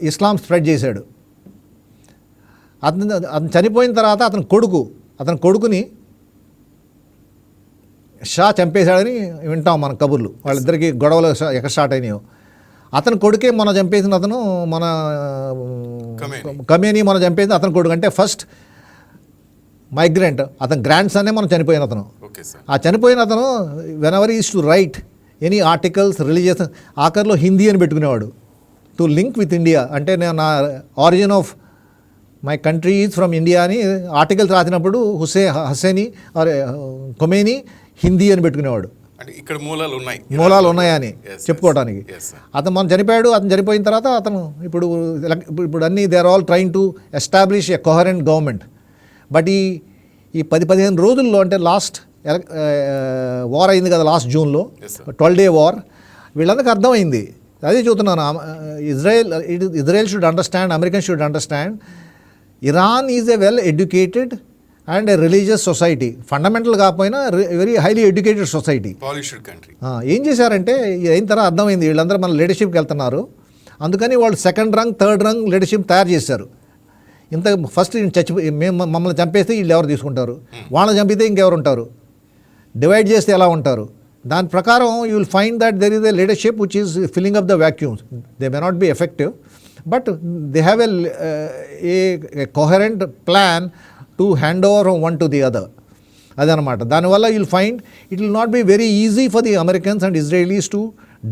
ఇస్లాం స్ప్రెడ్ చేశాడు. అతను చనిపోయిన తర్వాత అతని కొడుకుని షా చంపేశాడని వింటాం మన కబుర్లు. వాళ్ళిద్దరికి గొడవలు ఎక్కడ స్టార్ట్ అయినాయో. అతని కొడుకే మన చంపేసిన అతను, మన ఖమేనీ మన చంపేసిన అతని కొడుకు. అంటే ఫస్ట్ మైగ్రెంట్ అతను గ్రాండ్ సన్నే మనం చనిపోయిన అతను. ఆ చనిపోయిన అతను whenever is to right any articles religious ఆఖరిలో హిందీ అని పెట్టుకునేవాడు టు లింక్ విత్ ఇండియా. అంటే నేను నా origin of my country is from India అని ఆర్టికల్స్ రాసినప్పుడు హుస్సేని ఆర్ ఖొమేనీ హిందీ అని పెట్టుకునేవాడు. అంటే ఇక్కడ మూలాలు ఉన్నాయని చెప్పుకోవడానికి. అతను మనం చనిపోయాడు. అతను చనిపోయిన తర్వాత అతను ఇప్పుడు అన్నీ they are all trying to establish a coherent government. But ఈ 10-15 రోజుల్లో, అంటే లాస్ట్ వార్ అయింది కదా లాస్ట్ జూన్లో, 12-day వార్, వీళ్ళందరికీ అర్థమైంది. అదే చూస్తున్నాను. Israel should understand, American should understand, Iran is a well educated and a religious society. Fundamental కాకపోయినా వెరీ హైలీ ఎడ్యుకేటెడ్ సొసైటీ. ఏం చేశారంటే అయిన తర్వాత అర్థమైంది వీళ్ళందరూ మన లీడర్షిప్కి వెళ్తున్నారు. అందుకని వాళ్ళు 2nd రంగ్ 3rd రంగ్ లీడర్షిప్ తయారు చేశారు. ఇంత ఫస్ట్ మమ్మల్ని చంపేస్తే వీళ్ళు ఎవరు తీసుకుంటారు, వాళ్ళని చంపితే ఇంకెవరు ఉంటారు, డివైడ్ చేస్తే ఎలా ఉంటారు. దాని ప్రకారం you will find that there is a leadership which is filling up the vacuums. They may not be effective, but they have a coherent plan to hand over from one to the other. అదనమాట. దానివల్ల you'll find it will not be very easy for the Americans and Israelis to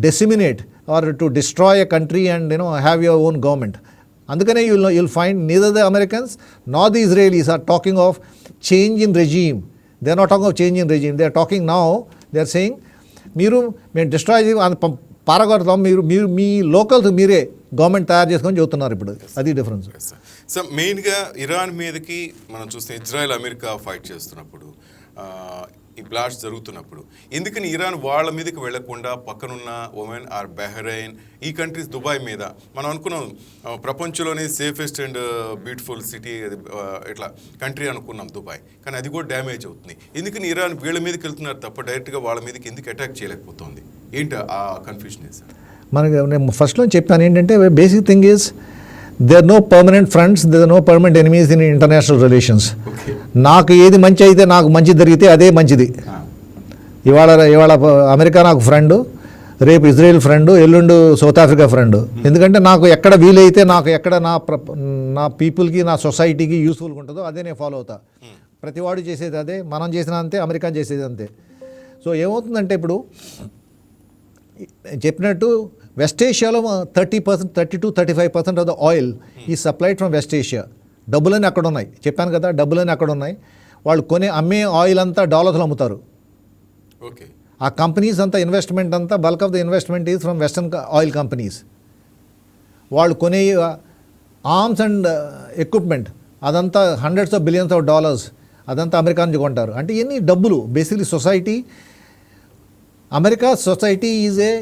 decimate or to destroy a country and have your own government. అందుకనే you'll find neither the Americans nor the Israelis are talking of change in regime. They are not talking of change in regime. They are talking now, they are saying మేము destroy పారగొడతాం, మీరు మీ locals మీరే government తయారు చేసుకొని చెబుతున్నారు ఇప్పుడు. అది difference. So మెయిన్గా Iran మీదకి మనం చూస్తే ఇజ్రాయెల్ అమెరికా ఫైట్ చేస్తున్నప్పుడు ఈ బ్లాస్ట్ జరుగుతున్నప్పుడు ఎందుకని ఇరాన్ వాళ్ళ మీదకి వెళ్లకుండా పక్కనున్న ఒమెన్ ఆర్ బహ్రెయిన్ ఈ కంట్రీస్ దుబాయ్ మీద మనం అనుకున్నాం ప్రపంచంలోనే సేఫెస్ట్ అండ్ బ్యూటిఫుల్ సిటీ అది ఇట్లా కంట్రీ అనుకున్నాం దుబాయ్, కానీ అది కూడా డ్యామేజ్ అవుతుంది. ఎందుకని ఇరాన్ వీళ్ళ మీదకి వెళ్తున్నారు తప్ప డైరెక్ట్గా వాళ్ళ మీదకి ఎందుకు అటాక్ చేయలేకపోతుంది? ఏంటి ఆ కన్ఫ్యూషన్? మనకి నేను ఫస్ట్లో చెప్పాను ఏంటంటే basic thing is they are no permanent friends, they are no permanent enemies in international relations. నాకు ఏది మంచి అయితే, నాకు మంచి జరిగితే అదే మంచిది. ఇవాళ అమెరికా నాకు ఫ్రెండ్, రేపు ఇజ్రాయెల్ ఫ్రెండ్, ఎల్లుండు సౌత్ ఆఫ్రికా ఫ్రెండ్. ఎందుకంటే నాకు ఎక్కడ వీలైతే, నాకు ఎక్కడ నా పీపుల్కి, నా సొసైటీకి యూస్ఫుల్గా ఉంటుందో అదే నేను ఫాలో అవుతా. ప్రతివాడు చేసేది అదే, మనం చేసిన అంతే, అమెరికా చేసేది అంతే. సో ఏమవుతుందంటే ఇప్పుడు చెప్పినట్టు వెస్ట్ ఏషియాలో 30%, 30-35% ఆఫ్ ద ఆయిల్ ఈ సప్లైడ్ ఫ్రమ్ వెస్ట్ ఏషియా. డబ్బులన్నీ అక్కడ ఉన్నాయి, చెప్పాను కదా, డబ్బులన్నీ అక్కడ ఉన్నాయి. వాళ్ళు అమ్మే ఆయిల్ అంతా డాలర్స్లో అమ్ముతారు. ఓకే. ఆ కంపెనీస్ అంతా ఇన్వెస్ట్మెంట్ అంతా bulk of the investment is from western oil companies. వాళ్ళు కొనే ఆర్మ్స్ అండ్ ఎక్విప్మెంట్ అదంతా hundreds of billions of dollars అదంతా అమెరికా నుంచి కొంటారు. అంటే ఇవన్నీ డబ్బులు. Basically society, America society is a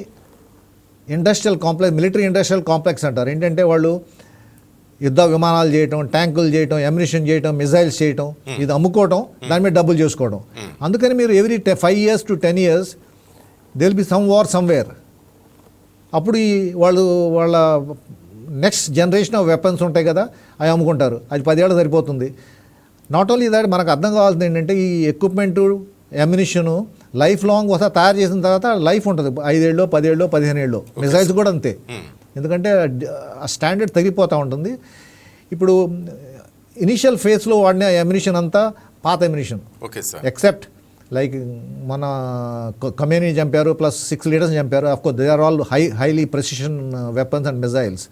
industrial complex, military industrial complex అంటారు. ఏంటంటే వాళ్ళు యుద్ధ విమానాలు చేయటం, ట్యాంకులు చేయటం, ఎమ్యునిషన్ చేయటం, మిజైల్స్ చేయటం, ఇది అమ్ముకోవటం, దాని మీద డబ్బులు చేసుకోవడం. అందుకని మీరు every 5 years to 10 years they will be some war somewhere. అప్పుడు వాళ్ళ నెక్స్ట్ జనరేషన్ ఆఫ్ వెపన్స్ ఉంటాయి కదా, అవి అమ్ముకుంటారు. అది 10 ఏళ్ళు సరిపోతుంది. నాట్ ఓన్లీ దాట్, మనకు అర్థం కావాల్సింది ఏంటంటే ఈ ఎక్విప్మెంటు, ఎమ్యునిషను లైఫ్ లాంగ్ ఒకసారి తయారు చేసిన తర్వాత లైఫ్ ఉంటుంది. 5 ఏళ్ళు, 10 ఏళ్ళు, 15 ఏళ్ళు. మిసైల్స్ కూడా అంతే. ఎందుకంటే ఆ స్టాండర్డ్ తగ్గిపోతూ ఉంటుంది. ఇప్పుడు ఇనిషియల్ ఫేజ్లో వాడిన ఎమ్యునిషన్ అంతా పాత ammunition. Okay sir. Except like మన కమ్యూని చంపారు, ప్లస్ 6 leaders చంపారు. Of course they are all highly precision weapons and missiles.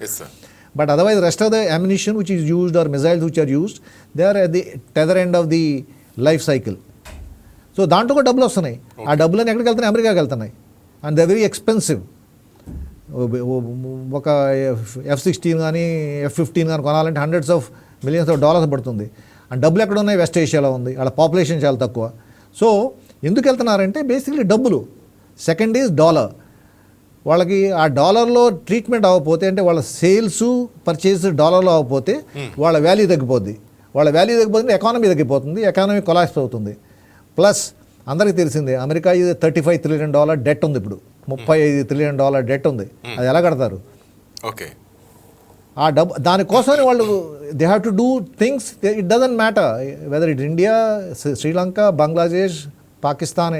But otherwise, rest of the ammunition which is used or missiles which are used, they are at the tether end of the life cycle. So దాంట్లో కూడా డబ్బులు వస్తున్నాయి. ఆ డబ్బులని ఎక్కడికి వెళ్తున్నాయి? అమెరికాకి వెళ్తున్నాయి. And they very expensive. ఒక F-16 కానీ F-15 కానీ కొనాలంటే hundreds of millions of dollars పడుతుంది. అండ్ డబ్బులు ఎక్కడ ఉన్నాయి? వెస్ట్ ఏషియాలో ఉంది. వాళ్ళ పాపులేషన్ చాలా తక్కువ. సో ఎందుకు వెళ్తున్నారంటే బేసిక్లీ డబ్బులు. Second is dollar. వాళ్ళకి ఆ డాలర్లో ట్రీట్మెంట్ అవ్వకపోతే, అంటే వాళ్ళ సేల్స్ పర్చేస్ డాలర్లో అవ్వకపోతే వాళ్ళ వాల్యూ తగ్గిపోద్ది. వాళ్ళ వాల్యూ తగ్గిపోతుంది, ఎకానమీ తగ్గిపోతుంది, ఎకానమీ కొలాప్స్ అవుతుంది. ప్లస్ అందరికీ తెలిసిందే అమెరికా ఇది $35 trillion డెట్ ఉంది. ఇప్పుడు $35 trillion డెట్ ఉంది. అది ఎలా కడతారు? ఓకే. ఆ డబ్బు దానికోసమే వాళ్ళు they have to do things. It doesn't matter whether it India, Sri Lanka, Bangladesh, Pakistan,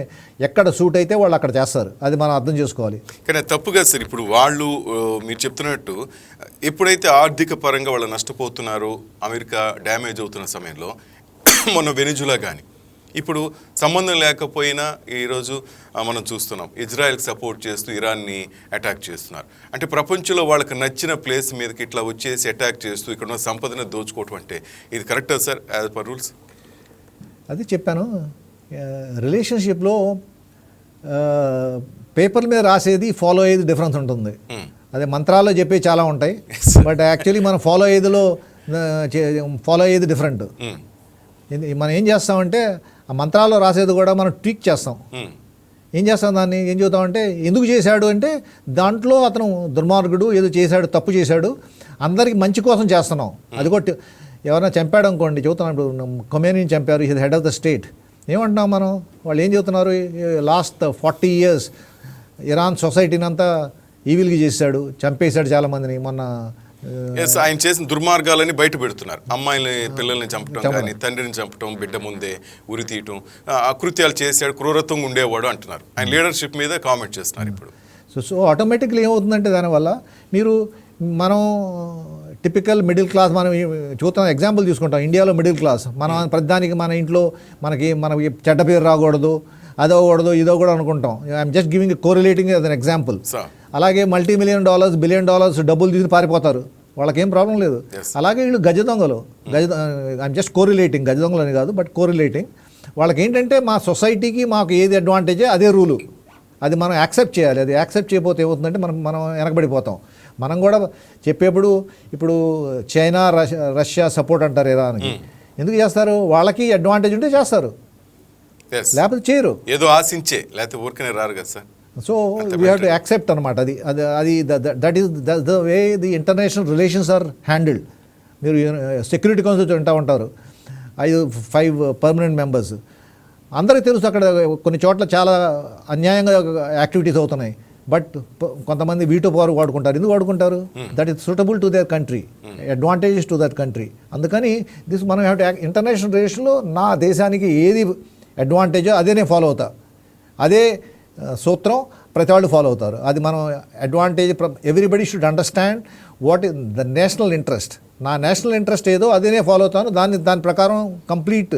ఎక్కడ సూట్ అయితే వాళ్ళు అక్కడ చేస్తారు. అది మనం అర్థం చేసుకోవాలి. కానీ తప్పుగా సార్. ఇప్పుడు వాళ్ళు మీరు చెప్తున్నట్టు ఎప్పుడైతే ఆర్థిక పరంగా వాళ్ళు నష్టపోతున్నారో, అమెరికా డ్యామేజ్ అవుతున్న సమయంలో మొన్న వెనిజులా కానీ, ఇప్పుడు సంబంధం లేకపోయినా ఈరోజు మనం చూస్తున్నాం ఇజ్రాయెల్కి సపోర్ట్ చేస్తూ ఇరాన్ని అటాక్ చేస్తున్నారు. అంటే ప్రపంచంలో వాళ్ళకి నచ్చిన ప్లేస్ మీదకి ఇట్లా వచ్చేసి అటాక్ చేస్తూ ఇక్కడ ఉన్న సంపదను దోచుకోవటం అంటే ఇది కరెక్టా సార్ యాజ్ పర్ రూల్స్? అది చెప్పాను. రిలేషన్షిప్లో పేపర్ మీద రాసేది ఫాలో అయ్యేది డిఫరెన్స్ ఉంటుంది. అదే మంత్రాల్లో చెప్పేవి చాలా ఉంటాయి, బట్ యాక్చువల్లీ మనం ఫాలో అయ్యేది డిఫరెంట్. మనం ఏం చేస్తామంటే ఆ మంత్రాల్లో రాసేది కూడా మనం ట్వీక్ చేస్తాం. ఏం చేస్తాం, దాన్ని ఏం చెబుతామంటే ఎందుకు చేశాడు అంటే దాంట్లో అతను దుర్మార్గుడు, ఏదో చేశాడు, తప్పు చేశాడు, అందరికి మంచి కోసం చేస్తున్నాం. అది కూడా ఎవరైనా చంపాడు అనుకోండి, చెబుతున్నాం ఇప్పుడు కమ్యూనిని చంపారు, ఇది హెడ్ ఆఫ్ ద స్టేట్, ఏమంటున్నాం మనం? వాళ్ళు ఏం చెబుతున్నారు? లాస్ట్ 40 years ఇరాన్ సొసైటీని అంతా ఈవిల్గా చేశాడు, చంపేశాడు చాలామందిని. మొన్న ఆయన చేసిన దుర్మార్గాలని బయట పెడుతున్నారు. అమ్మాయిని, పిల్లల్ని చంపటం కానీ, తండ్రిని చంపటం, బిడ్డ ముందే ఉరి తీయటం, అకృత్యాలు చేశాడు, క్రూరత్వంగా ఉండేవాడు అంటున్నారు. ఆయన లీడర్షిప్ మీద కామెంట్ చేస్తున్నారు ఇప్పుడు. సో ఆటోమేటిక్లీ ఏమవుతుందంటే దానివల్ల మనం టిపికల్ మిడిల్ క్లాస్, మనం చూస్తాం, ఎగ్జాంపుల్ తీసుకుంటాం. ఇండియాలో మిడిల్ క్లాస్ మనం ప్రతిదానికి మన ఇంట్లో మనకి చెడ్డ పేరు రాకూడదు, అదవకూడదు, ఇదో కూడా అనుకుంటాం. I'm just giving correlating as an example. అలాగే $multi-million, $1 billion డబ్బులు తీసుకుని పారిపోతారు, వాళ్ళకేం ప్రాబ్లం లేదు. అలాగే వీళ్ళు గజ దొంగలు, ఐఎమ్ జస్ట్ కోరిలేటింగ్, గజ దొంగలు అని కాదు, బట్ కోరిలేటింగ్. వాళ్ళకి ఏంటంటే మా సొసైటీకి మాకు ఏది అడ్వాంటేజే అదే రూలు. అది మనం యాక్సెప్ట్ చేయాలి. అది యాక్సెప్ట్ చేయకపోతే ఏమవుతుందంటే మనం వెనకబడిపోతాం. మనం కూడా చెప్పేప్పుడు ఇప్పుడు చైనా రష్యా సపోర్ట్ అంటారు ఇరాన్కి. ఎందుకు చేస్తారు? వాళ్ళకి అడ్వాంటేజ్ ఉంటే చేస్తారు, Yes. లేకపోతే చేయరు. ఏదో ఆశించే, లేకపోతే ఊరికనే రారు కదా sir. So we have to accept అనమాట. అది that is the way the international relations are handled. మీరు సెక్యూరిటీ కౌన్సిల్ వింటూ ఉంటారు, 5 పర్మనెంట్ మెంబర్స్. అందరికీ తెలుసు అక్కడ కొన్ని చోట్ల చాలా అన్యాయంగా యాక్టివిటీస్ అవుతున్నాయి. బట్ కొంతమంది వీటో పవర్ వాడుకుంటారు. ఎందుకు వాడుకుంటారు? That is suitable to their country, advantages to that country. అందుకని మనం హ్యావ్ టు ఇంటర్నేషనల్ రిలేషన్లో నా దేశానికి ఏది అడ్వాంటేజో అదే నేను ఫాలో అవుతా. అదే సూత్రం ప్రతి వాళ్ళు ఫాలో అవుతారు. అది మనం advantage, everybody should understand what is the national interest. నా నేషనల్ ఇంట్రెస్ట్ ఏదో అదే నేను ఫాలో అవుతాను. దాని ప్రకారం కంప్లీట్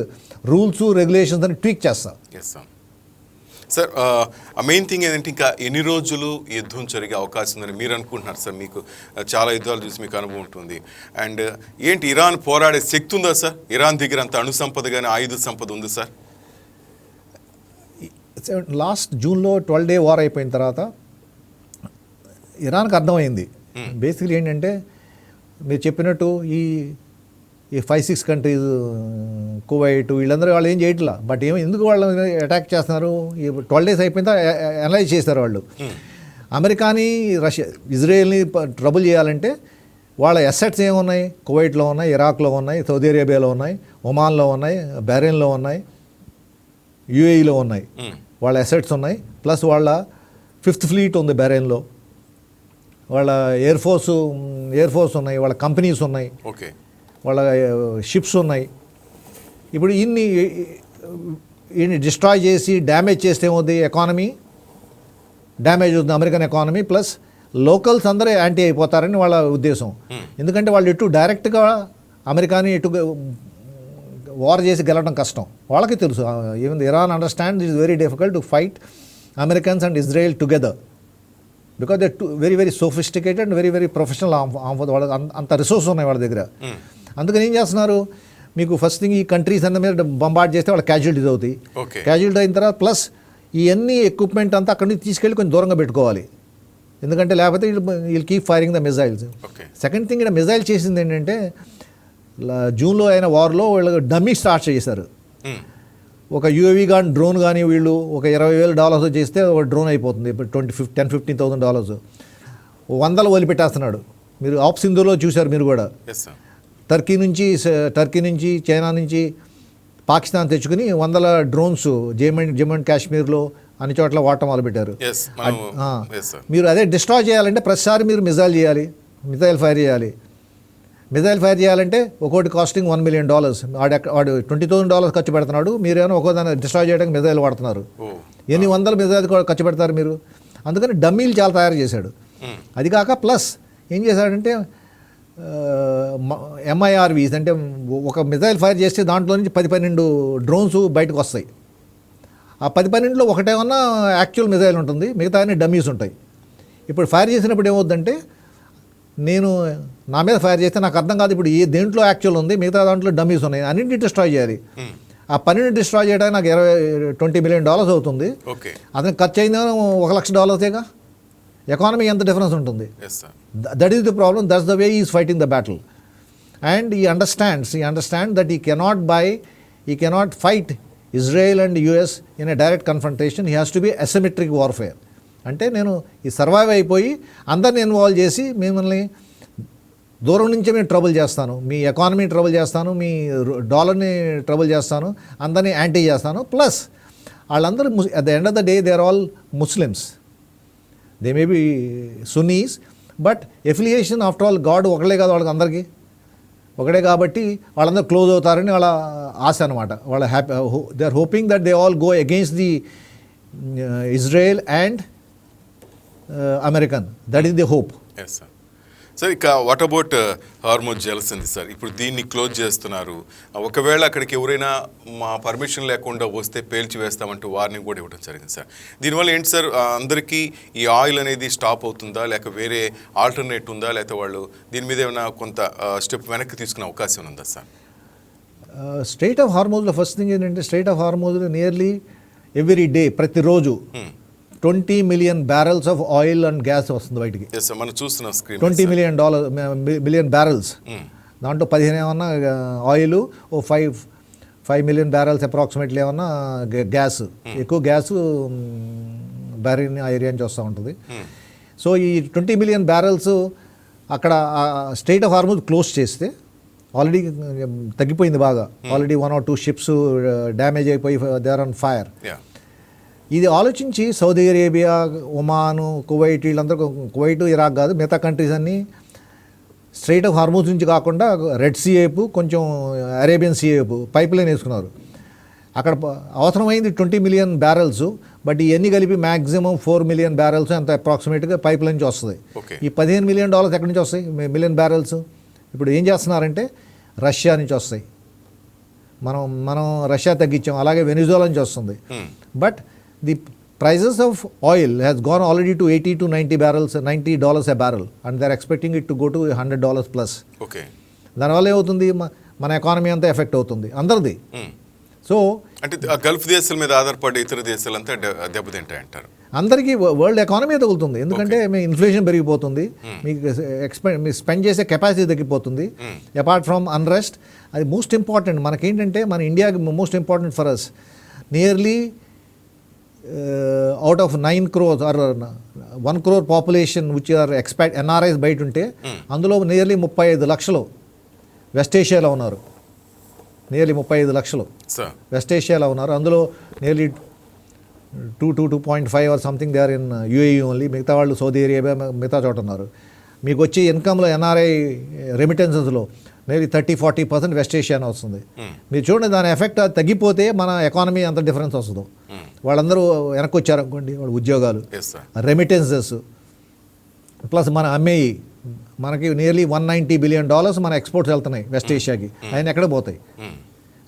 రూల్స్ రెగ్యులేషన్స్ అని ట్వీక్ చేస్తాను. Yes sir. Sir main thing ఏంటంటే ఇంకా ఎన్ని రోజులు యుద్ధం జరిగే అవకాశం ఉందని మీరు అనుకుంటున్నారు సార్? మీకు చాలా యుద్ధాలు చూసి మీకు అనుభవం ఉంటుంది. అండ్ ఏంటి, ఇరాన్ పోరాడే శక్తి ఉందా సార్? ఇరాన్ దగ్గర అంత అణు సంపద కానీ ఆయుధ సంపద ఉంది సార్? లాస్ట్ జూన్లో 12-day వార్ అయిపోయిన తర్వాత ఇరాన్కి అర్థమైంది బేసిక్లీ ఏంటంటే, మీరు చెప్పినట్టు ఈ 5-6 కంట్రీస్, కువైట్, వీళ్ళందరూ వాళ్ళు ఏం చేయట్లా. బట్ ఎందుకు వాళ్ళు అటాక్ చేస్తున్నారు? ఈ 12 days అయిపోయిన తర్వాత అనలైజ్ చేస్తారు వాళ్ళు. అమెరికాని, రష్యా, ఇజ్రాయెల్ని ట్రబుల్ చేయాలంటే వాళ్ళ అసెట్స్ ఏమున్నాయి? కువైట్లో ఉన్నాయి, ఇరాక్లో ఉన్నాయి, సౌదీ అరేబియాలో ఉన్నాయి, ఒమాన్లో ఉన్నాయి, బహ్రెయిన్లో ఉన్నాయి, యూఏఈలో ఉన్నాయి. వాళ్ళ అసెట్స్ ఉన్నాయి. ప్లస్ వాళ్ళ 5th ఫ్లీట్ ఉంది బహ్రెయిన్లో, వాళ్ళ ఎయిర్ ఫోర్స్ ఉన్నాయి, వాళ్ళ కంపెనీస్ ఉన్నాయి, ఓకే, వాళ్ళ షిప్స్ ఉన్నాయి. ఇప్పుడు ఇన్ని డిస్ట్రాయ్ చేసి డ్యామేజ్ చేస్తే ఏమవుతుంది? ఎకానమీ డ్యామేజ్ అవుతుంది, అమెరికన్ ఎకానమీ. ప్లస్ లోకల్స్ అందరూ యాంటీ అయిపోతారని వాళ్ళ ఉద్దేశం. ఎందుకంటే వాళ్ళు ఎటు డైరెక్ట్గా అమెరికాని ఎటు వార్ చేసి గెలవడం కష్టం. వాళ్ళకి తెలుసు. Even Iran understand it is very difficult to fight Americans and Israel together, because they very very sophisticated and very very professional వాళ్ళ అంత రిసోర్స్ ఉన్నాయి వాళ్ళ దగ్గర. అందుకని ఏం చేస్తున్నారు? మీకు ఫస్ట్ థింగ్ ఈ కంట్రీస్ అన్న మీద బంబార్డ్ చేస్తే వాళ్ళ క్యాజువల్టీస్ అవుతాయి. క్యాజువల్టీ అయిన తర్వాత ప్లస్ ఇవన్నీ ఎక్విప్మెంట్ అంతా అక్కడి నుంచి తీసుకెళ్ళి కొంచెం దూరంగా పెట్టుకోవాలి. ఎందుకంటే లేకపోతే వీళ్ళు keep firing the missiles. Second thing, ఇక్కడ మిజైల్ చేసింది ఏంటంటే, జూన్లో అయిన వార్లో వీళ్ళు డమ్మీ స్టార్ట్ చేశారు. ఒక యూఏవీ కానీ డ్రోన్ కానీ వీళ్ళు ఒక $20,000 చేస్తే ఒక డ్రోన్ అయిపోతుంది. ఇప్పుడు $10,000-15,000 వందలు వదిలిపెట్టేస్తున్నాడు. మీరు ఆఫ్ సింధులో చూశారు మీరు కూడా. టర్కీ నుంచి చైనా నుంచి పాకిస్తాన్ తెచ్చుకుని 100 డ్రోన్స్ జమ్మూ అండ్ కాశ్మీర్లో అన్ని చోట్ల వాడటం మొదలుపెట్టారు. మీరు అదే డిస్ట్రాయ్ చేయాలంటే ప్రతిసారి మీరు మిజైల్ ఫైర్ చేయాలి. మిజైల్ ఫైర్ చేయాలంటే ఒక్కోటి కాస్టింగ్ $1 million. వాడు $20,000 ఖర్చు పెడుతున్నాడు, మీరేమో ఒక్కోదాన్ని డిస్ట్రాయ్ చేయడానికి మిజైల్ వాడుతున్నారు. ఎన్ని వందల మిజైల్ ఖర్చు పెడతారు మీరు? అందుకని డమ్మీలు చాలా తయారు చేశాడు. అది కాక ప్లస్ ఏం చేశాడంటే MIRVs అంటే ఒక మిజైల్ ఫైర్ చేస్తే దాంట్లో నుంచి 10-12 డ్రోన్స్ బయటకు వస్తాయి. ఆ 10-12లో ఒకటేమన్నా యాక్చువల్ మిజైల్ ఉంటుంది, మిగతా అన్ని డమ్మీస్ ఉంటాయి. ఇప్పుడు ఫైర్ చేసినప్పుడు ఏమవుద్దంటే, నేను నా మీద ఫైర్ చేస్తే నాకు అర్థం కాదు ఇప్పుడు దేంట్లో యాక్చువల్ ఉంది, మిగతా దాంట్లో డమ్మీస్ ఉన్నాయి, అన్నింటినీ డిస్ట్రాయ్ చేయాలి. ఆ పనిని డిస్ట్రాయ్ చేయడానికి నాకు $20 million అవుతుంది. అతనికి ఖర్చు అయింది $1,00,000. ఎకానమీ ఎంత డిఫరెన్స్ ఉంటుంది? That is the problem. That's the way is fighting the battle. And he understands that he cannot fight Israel and US in a direct confrontation. He has to be asymmetric warfare. అంటే నేను ఈ survive అయిపోయి అందరిని involve చేసి మిమ్మల్ని దూరం నుంచే నేను ట్రబుల్ చేస్తాను, మీ ఎకానమీ ట్రబుల్ చేస్తాను, మీ డాలర్ని ట్రబుల్ చేస్తాను, అందరినీ యాంటీ చేస్తాను. ప్లస్ వాళ్ళందరూ at the end of the day they are all Muslims. They may be Sunnis, but affiliation after all God ఒకటే కాదు వాళ్ళకి అందరికీ ఒకటే, కాబట్టి వాళ్ళందరూ క్లోజ్ అవుతారని వాళ్ళ ఆశ అనమాట. వాళ్ళ happy, they are hoping that they all go against the Israel and American. That is the hope. Sir, ఇక వాట్ అబౌట్ హార్మోజ్ జలసంధి సార్? ఇప్పుడు దీన్ని క్లోజ్ చేస్తున్నారు. ఒకవేళ అక్కడికి ఎవరైనా మా పర్మిషన్ లేకుండా వస్తే పేల్చి వేస్తామంటూ వార్నింగ్ కూడా ఇవ్వడం జరిగింది సార్. దీనివల్ల ఏంటి సార్, అందరికీ ఈ ఆయిల్ అనేది స్టాప్ అవుతుందా, లేక వేరే ఆల్టర్నేట్ ఉందా, లేకపోతే వాళ్ళు దీని మీద ఏమైనా కొంత స్టెప్ వెనక్కి తీసుకునే అవకాశం ఉందా సార్? స్ట్రైట్ ఆఫ్ హార్మోజ్లో ఫస్ట్ థింగ్ ఏంటంటే, స్ట్రైట్ ఆఫ్ హార్మోజ్లో నియర్లీ ఎవ్రీ డే, ప్రతిరోజు 20 million barrels of oil and gas వస్తుంది బయటికి. ఎస్ సార్, మనం చూస్తున్నాం స్క్రీన్. $20 million barrels. దాంట్లో 15 ఏమన్నా ఆయిల్, ఓ 5 million barrels అప్రాక్సిమేట్లీ ఏమన్నా గ్యాస్. ఎక్కువ గ్యాస్ బహ్రెయిన్ ఆ ఏరియా నుంచి వస్తూ ఉంటుంది. సో ఈ 20 million barrels అక్కడ స్ట్రెయిట్ ఆఫ్ హార్మూజ్ క్లోజ్ చేస్తే ఆల్రెడీ తగ్గిపోయింది బాగా. ఆల్రెడీ 1 or 2 ships డ్యామేజ్ అయిపోయి దే ఆర్ ఆన్ ఫైర్. ఇది ఆలోచించి సౌదీ అరేబియా, ఒమాను, కువైట్, వీళ్ళందరూ, కువైట్ ఇరాక్ కాదు మిగతా కంట్రీస్ అన్నీ స్ట్రెయిట్ ఆఫ్ హార్మూజ్ నుంచి కాకుండా రెడ్ సీ వైపు, కొంచెం అరేబియన్ సీ వైపు పైప్ లైన్ వేసుకున్నారు. అక్కడ అవసరమైంది 20 million barrels, బట్ ఇవన్నీ కలిపి మ్యాక్సిమం 4 million barrels అంత అప్రాక్సిమేట్గా పైప్ లైన్ నుంచి వస్తుంది. ఈ $15 million ఎక్కడి నుంచి వస్తాయి? Million barrels. ఇప్పుడు ఏం చేస్తున్నారంటే రష్యా నుంచి వస్తాయి. మనం రష్యా తగ్గించాం, అలాగే వెనిజులా నుంచి వస్తుంది. But the prices of oil has gone already to 80 to 90 barrels, $90 a barrel, and they are expecting it to go to $100 plus. Okay. దానివల్ల ఏమవుతుంది? మన ఎకానమీ అంతా ఎఫెక్ట్ అవుతుంది అందరిది. సో అంటే గల్ఫ్ దేశాల మీద ఆధారపడి ఇతర దేశాలంతా దెబ్బతింటాయంటారు. అందరికీ వరల్డ్ ఎకానమీ తగులుతుంది. ఎందుకంటే మీ ఇన్ఫ్లేషన్ పెరిగిపోతుంది, మీ స్పెండ్ చేసే కెపాసిటీ తగ్గిపోతుంది. అపార్ట్ ఫ్రమ్ అన్రెస్ట్, అది మోస్ట్ ఇంపార్టెంట్ మనకేంటంటే, మన ఇండియాకి most important for us. Nearly out of 9 crores or 1 crore population which are expect NRIs బయట ఉంటే, అందులో నియర్లీ 35 లక్షలు వెస్ట్ ఏషియాలో ఉన్నారు. నియర్లీ 35 లక్షలు వెస్ట్ ఏషియాలో ఉన్నారు. అందులో nearly 2.5 or something they are in UAE only. మిగతా వాళ్ళు సౌదీ అరేబియా, మిగతా చోట ఉన్నారు. మీకు వచ్చే ఇన్కమ్లో ఎన్ఆర్ఐ రెమిటెన్సెస్లో మేబీ 30-40% వెస్ట్ ఏషియానే వస్తుంది. మీరు చూడండి, దాని ఎఫెక్ట్ తగ్గిపోతే మన ఎకానమీ అంత డిఫరెన్స్ వస్తుంది. వాళ్ళందరూ వెనక్కి వచ్చారనుకోండి, వాళ్ళ ఉద్యోగాలు, రెమిటెన్సెస్ ప్లస్ మన అమ్మేయి, మనకి నియర్లీ $190 billion మన ఎక్స్పోర్ట్స్ వెళ్తున్నాయి వెస్ట్ ఏషియాకి. ఆయన ఎక్కడ పోతాయి?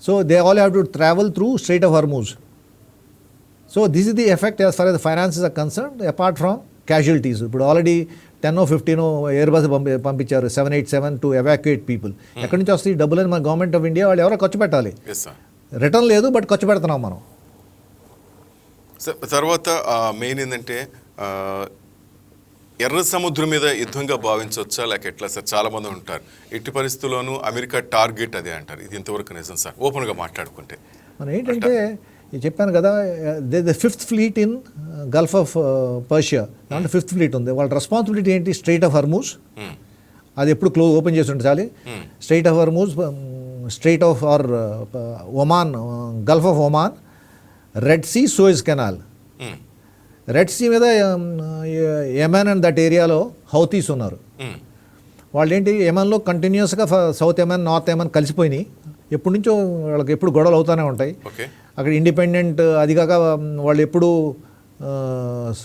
So they all have to travel through strait of Hormuz. So this is the effect as far as finances are concerned, apart from casualties. ఇప్పుడు ఆల్రెడీ 10 or 15 ఎయిర్ బస్ పంపించారు 787 to evacuate people. ఎక్కడి నుంచి వస్తాయి డబ్బులని? మన government of India వాళ్ళు ఎవరో ఖర్చు పెట్టాలి. రిటర్న్ లేదు, బట్ ఖర్చు పెడుతున్నాం మనం. తర్వాత మెయిన్ ఏంటంటే ఎర్ర సముద్రం మీద యుద్ధంగా భావించవచ్చా లేక ఎట్లా సార్? చాలా మంది ఉంటారు, ఎట్టి పరిస్థితుల్లోనూ అమెరికా టార్గెట్ అదే అంటారు. ఇది ఇంతవరకు నిజం సార్, ఓపెన్గా మాట్లాడుకుంటే? మనం ఏంటంటే చెప్పాను కదా, the 5th fleet in Gulf of Persia, దాంట్లో 5th fleet ఉంది. వాళ్ళ రెస్పాన్సిబిలిటీ ఏంటి? స్ట్రెయిట్ ఆఫ్ హార్మూజ్, అది ఎప్పుడు ఓపెన్ చేసి ఉంటుంది చాలి. Strait of Hormuz, strait of or Oman, Gulf of Oman, Red Sea, Suez Canal. Red Sea మీద యెమెన్ అండ్ దట్ ఏరియాలో హౌతీస్ ఉన్నారు. వాళ్ళు ఏంటి, యెమెన్లో కంటిన్యూస్గా సౌత్ యెమెన్, నార్త్ యెమెన్ కలిసిపోయినాయి. ఎప్పటి నుంచో వాళ్ళకి ఎప్పుడు గొడవలు అవుతూనే ఉంటాయి. అక్కడ ఇండిపెండెంట్, అది కాక వాళ్ళు ఎప్పుడు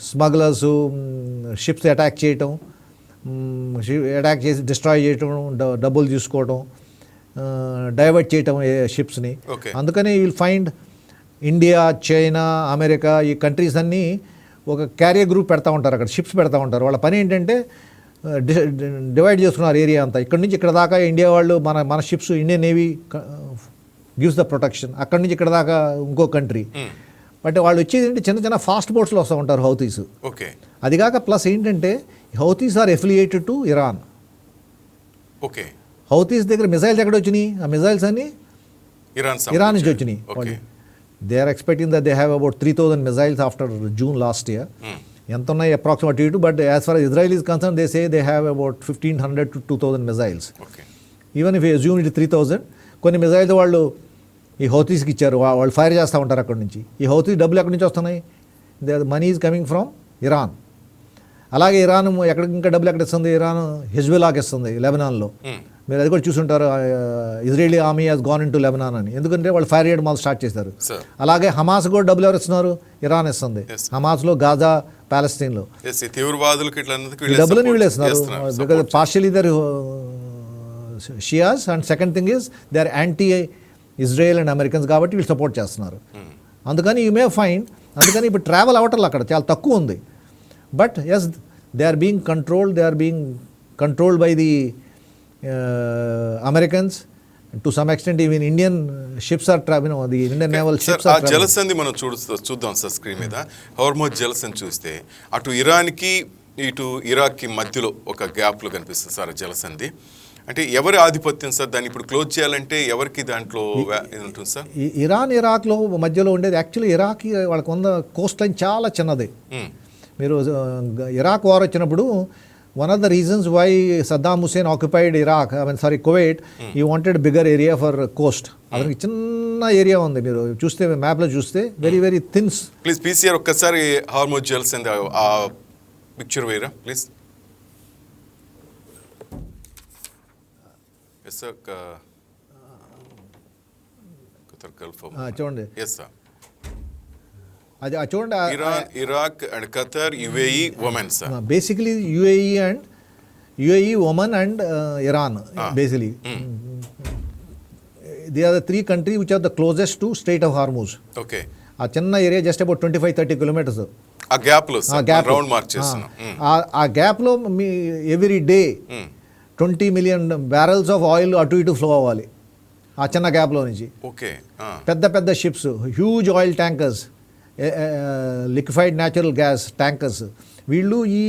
స్మగ్లర్స్, షిప్స్ అటాక్ చేయటం, అటాక్ చేసి డిస్ట్రాయ్ చేయటం, డబ్బులు తీసుకోవటం, డైవర్ట్ చేయటం షిప్స్ని. అందుకని will find India, China, America, ఈ కంట్రీస్ అన్నీ ఒక క్యారియర్ గ్రూప్ పెడతా ఉంటారు, అక్కడ షిప్స్ పెడతా ఉంటారు. వాళ్ళ పని ఏంటంటే డివైడ్ చేసుకున్నారు ఏరియా అంతా. ఇక్కడ నుంచి ఇక్కడ దాకా ఇండియా వాళ్ళు, మన ships, Indian navy gives the protection. అక్కడి నుంచి ఇక్కడ దాకా ఇంకో కంట్రీ. బట్ వాళ్ళు వచ్చేది ఏంటి, చిన్న చిన్న ఫాస్ట్ బోట్స్లో వస్తూ ఉంటారు హౌతీస్. అది కాక ప్లస్ ఏంటంటే Houthis are affiliated to Iran. Houthis దగ్గర మిజైల్స్ ఎక్కడ వచ్చినాయి? ఆ మిజైల్స్ అన్ని ఇరాన్ నుంచి వచ్చినాయి. They are expecting that they have about 3,000 missiles after June last year. ఎంత ఉన్నాయి అప్రాక్సిమేట్ ఇటు, but as far Israel is concern they say they have about 1,500 to 2,000 missiles. Even if assume it 3,000, కొన్ని missiles వాళ్ళు ఈ హౌతీస్కి ఇచ్చారు, వాళ్ళు fire చేస్తూ ఉంటారు అక్కడి నుంచి. ఈ హౌతీస్ డబ్బులు ఎక్కడి నుంచి వస్తున్నాయి? The money is coming from Iran. అలాగే ఇరాన్ ఇంకా డబ్బులు ఎక్కడ ఇస్తుంది? ఇరాన్ హిజ్బుల్లాకి ఇస్తుంది లెబనాన్లో. మీరు అది కూడా చూసుంటారు, Israeli army has gone in to Lebanon అని. ఎందుకంటే వాళ్ళు ఫైర్ చేయడం మొదలు స్టార్ట్ చేశారు. అలాగే హమాస్ కూడా డబ్బులు ఎవరు ఇస్తున్నారు? ఇరాన్ ఇస్తుంది. హమాస్లో, గాజా, ప్యాలెస్తీన్లో డబ్బులని వీళ్ళు ఇస్తున్నారు. Because partially they're Shias, and second thing is they are anti Israel and Americans, కాబట్టి వీళ్ళు సపోర్ట్ చేస్తున్నారు. అందుకని యూ మే ఫైండ్, అందుకని ఇప్పుడు ట్రావెల్ అవటం అక్కడ చాలా తక్కువ ఉంది. But yes, they are being controlled by the Americans to some extent even Indian ships are travelling, the Indian naval sir ships ఆ ఆర్ జలసంధి మనం చూద్దాం సార్ స్క్రీన్ మీద. హోర్మోజ్ జలసంధి చూస్తే అటు ఇరాన్కి ఇటు ఇరాక్కి మధ్యలో ఒక గ్యాప్లో కనిపిస్తుంది సార్ జలసంధి. అంటే ఎవరి ఆధిపత్యం సార్? దాన్ని ఇప్పుడు క్లోజ్ చేయాలంటే ఎవరికి దాంట్లో ఇది ఉంటుంది సార్? ఇరాన్ ఇరాక్లో మధ్యలో ఉండేది యాక్చువల్లీ ఇరాక్ వాళ్ళకు ఉన్న కోస్ట్ లైన్ చాలా చిన్నది. మీరు ఇరాక్ వార్ వచ్చినప్పుడు one of the reasons why Saddam Hussein occupied Iraq, Kuwait, he wanted bigger area for coast. అతనికి చిన్న ఏరియా ఉంది, మీరు చూస్తే మ్యాప్లో చూస్తే very very thins. Please PCR ఒక్కసారి హార్మోజ్ జలసంధి ఆ పిక్చర్ వేయరా ప్లీజ్. ఎస్ సార్, చూడండి, ఎస్ సార్. అది చూడండి, Iran, Iraq and Qatar, UAE, Oman sir. Basically UAE, Oman and Iran basically they are the 3 countries which are the closest to Strait of Hormuz. Okay. ఆ చిన్న area just about 25-30 kilometers. ఆ గ్యాప్లో round mark చేస్తున్నాం. ఆ గ్యాప్లో మీ every day 20 million barrels of oil అటు ఇటు ఫ్లో అవ్వాలి ఆ చిన్న గ్యాప్లో నుంచి. ఓకే. పెద్ద పెద్ద ships, huge oil tankers, liquefied natural gas tankers, వీళ్ళు ఈ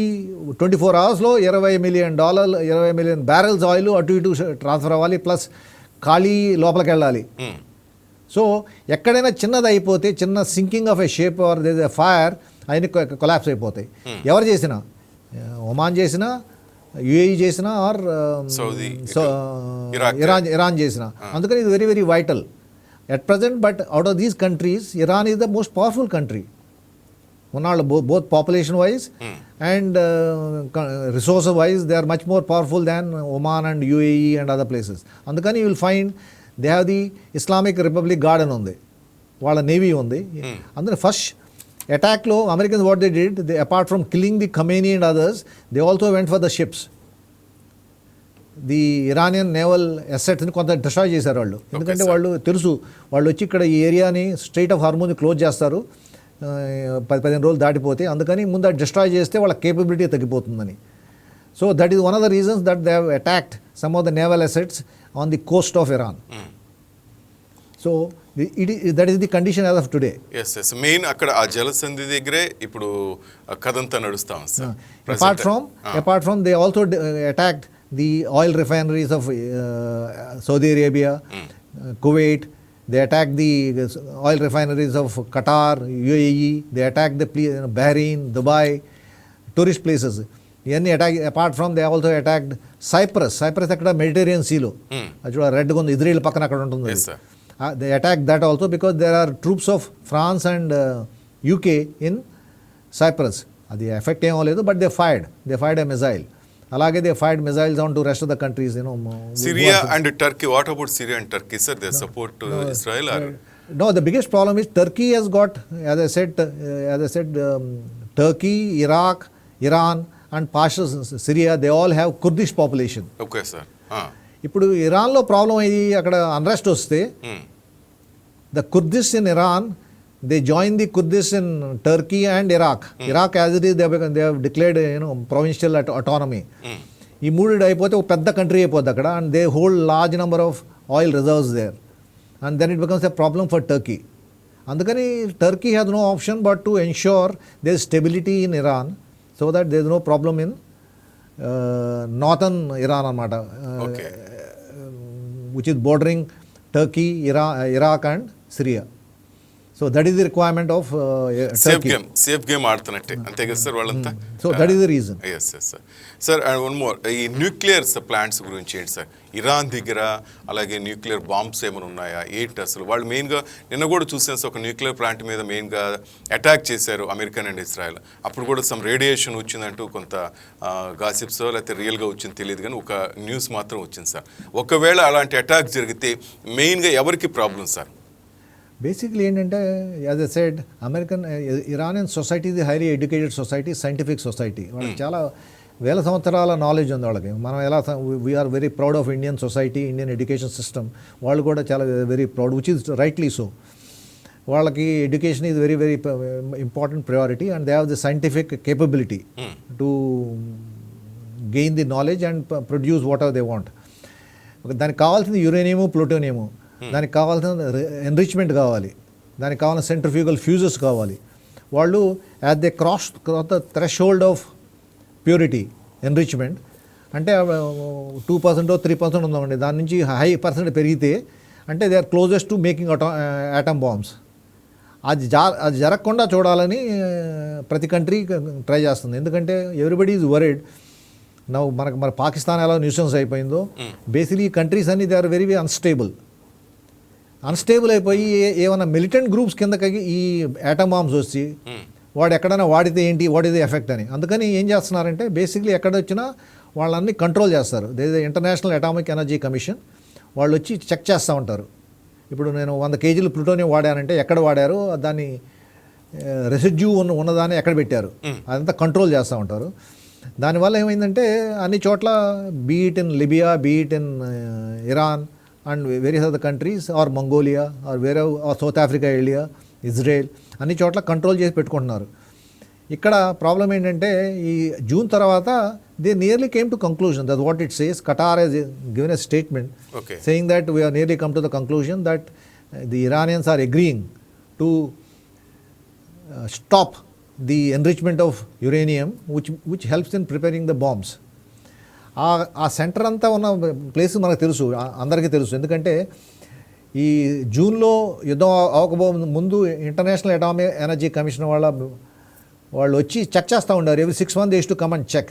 24 hours $20 million 20 million barrels oil అటు ఇటు ట్రాన్స్ఫర్ అవ్వాలి, ప్లస్ ఖాళీ లోపలికి వెళ్ళాలి. సో ఎక్కడైనా చిన్నది అయిపోతే, చిన్న sinking of a shape or they fire, అయిన కొలాప్స్ అయిపోతాయి. ఎవరు చేసినా, ఒమాన్ చేసినా, యుఏఈ చేసినా, ఆర్ ఇరాన్ చేసినా. అందుకని ఇది very very vital at present. But out of these countries, Iran is the most powerful country. Both population wise and resource wise, they are much more powerful than Oman and UAE and other places. Andukani you will find they have the Islamic Republic Guard and undi, వాళ్ళ navy ఉంది. అందుకని first అటాక్లో Americans what they did, they apart from killing the Khamenei and others, they also went for the ships. The Iranian naval అసెట్స్ని కొంత destroy చేశారు వాళ్ళు. ఎందుకంటే వాళ్ళు తెలుసు, వాళ్ళు వచ్చి ఇక్కడ ఈ ఏరియాని స్ట్రైట్ ఆఫ్ హార్మోజ్ని క్లోజ్ చేస్తారు 10-15 రోజులు దాటిపోతే. అందుకని ముందు అది డిస్ట్రాయ్ చేస్తే వాళ్ళ కేపబిలిటీ తగ్గిపోతుందని. So that is one of the reasons that they have attacked some of the naval assets on the coast of Iran. So that is the condition as of today. Yes yes, main అక్కడ ఆ జలసంధి దగ్గరే ఇప్పుడు కథంతా నడుస్తాం సార్. Apart from they also attacked the oil refineries of Saudi Arabia, Kuwait. They attacked the oil refineries of Qatar, UAE. They attacked the Bahrain, Dubai, tourist places. Apart from, they also attacked Cyprus. Cyprus akkada Mediterranean Sea lo. Achuda red gondi Israel pakkana akkada untundi. Yes sir. They attacked that also because there are troops of France and UK in Cyprus. Adi effect em avaledu, but they fired a missile. అలాగే they fired missiles on to rest of the countries. Syria and Turkey, what about Syria and Turkey sir? They support Israel or no? The biggest problem is Turkey has got, as I said, Turkey, Iraq, Iran and partial Syria, they all have Kurdish population. Okay sir. ఇప్పుడు ఇరాన్లో problem అయ్యి అక్కడ unrest వస్తే the Kurdish in Iran, they join the Kurdish in Turkey and Iraq. Iraq as it is, they have declared provincial autonomy. ఈ మూడు అయిపోతే ఒక పెద్ద కంట్రీ అయిపోద్ది అక్కడ, and they hold large number of oil reserves there, and then it becomes a problem for Turkey. అందుకని Turkey has no option but to ensure their stability in Iran, so that there is no problem in northern Iran అనమాట, which is bordering Turkey, Iraq and Syria. So that is the requirement of safe game ఆడుతున్నట్టే, అంతే కదా sir వాళ్ళంతా. So that is the reason. Yes yes sir. Sir and one more, ఈ nuclear plants గురించి ఏంటి sir? Iran దగ్గర అలాగే nuclear bombs ఏమైనా ఉన్నాయా ఏంటి అసలు? వాళ్ళు మెయిన్గా నిన్న కూడా చూసాను సార్, ఒక న్యూక్లియర్ ప్లాంట్ మీద మెయిన్గా అటాక్ చేశారు అమెరికన్ అండ్ ఇజ్రాయెల్. అప్పుడు కూడా సమ్ రేడియేషన్ వచ్చిందంటూ కొంత గాసిప్స్ లేకపోతే రియల్గా వచ్చింది తెలియదు, కానీ ఒక న్యూస్ మాత్రం వచ్చింది సార్. ఒకవేళ అలాంటి అటాక్ జరిగితే మెయిన్గా ఎవరికి ప్రాబ్లం సార్? బేసిక్లీ ఏంటంటే, as I said, Iranian society ఇది highly educated society, scientific society. వాళ్ళకి చాలా వేల సంవత్సరాల నాలెడ్జ్ ఉంది వాళ్ళకి. మనం ఎలా we are very proud of Indian society, Indian education system. వాళ్ళు కూడా చాలా very proud, which is rightly so. వాళ్ళకి education is very very important priority, and they have the scientific capability to gain the knowledge and produce whatever they want. దానికి కావాల్సింది uranium, ప్లూటోనియము, దానికి కావాల్సిన enrichment కావాలి, దానికి కావాల్సిన సెంట్రిఫ్యూగల్ ఫ్యూజెస్ కావాలి. వాళ్ళు as they cross the threshold of purity enrichment, అంటే 2% 3% ఉందామండి, దాని నుంచి హై పర్సెంట్ పెరిగితే అంటే they are closest to making atom bombs. అది జరగకుండా చూడాలని ప్రతి కంట్రీ ట్రై చేస్తుంది. ఎందుకంటే ఎవ్రీబడి ఈజ్ వరీడ్. మన పాకిస్తాన్ ఎలా న్యూసెన్స్ అయిపోయిందో, బేసిక్లీ ఈ కంట్రీస్ అన్ని దే ఆర్ వెరీ అన్స్టేబుల్ అయిపోయి ఏమైనా మిలిటెంట్ గ్రూప్స్ కిందకి ఈ ఆటమ్ బాంబ్స్ వచ్చి వాడు ఎక్కడైనా వాడితే ఏంటి, వాట్ ఈజ్ ది ఎఫెక్ట్ అని. అందుకని ఏం చేస్తున్నారంటే బేసిక్లీ ఎక్కడ వచ్చినా వాళ్ళన్ని కంట్రోల్ చేస్తారు. They is international atomic energy commission, వాళ్ళు వచ్చి చెక్ చేస్తూ ఉంటారు. ఇప్పుడు నేను 100 kg ప్లూటోనియం వాడానంటే ఎక్కడ వాడారు, దాన్ని రెసిడ్యూ ఉన్నదాన్ని ఎక్కడ పెట్టారు, అదంతా కంట్రోల్ చేస్తూ ఉంటారు. దానివల్ల ఏమైందంటే అన్ని చోట్ల beat in Libya, beat in Iran and various other countries or Mongolia or South Africa area, Israel, అన్ని చోట్ల కంట్రోల్ చేసి పెట్టుకుంటున్నారు. ఇక్కడ ప్రాబ్లం ఏంటంటే ఈ జూన్ తర్వాత they nearly came to conclusion, that what it says. Qatar has given a statement saying that we are nearly come to the conclusion that the Iranians are agreeing to stop the enrichment of uranium which helps in preparing the bombs. ఆ centre అంతా ఉన్న place మనకు తెలుసు, అందరికీ తెలుసు. ఎందుకంటే ఈ జూన్లో యుద్ధం అవ్వకపో ముందు ఇంటర్నేషనల్ అటామిక్ ఎనర్జీ కమిషన్ వాళ్ళు వచ్చి చెక్ చేస్తూ ఉండారు. Every 6 months they to come and check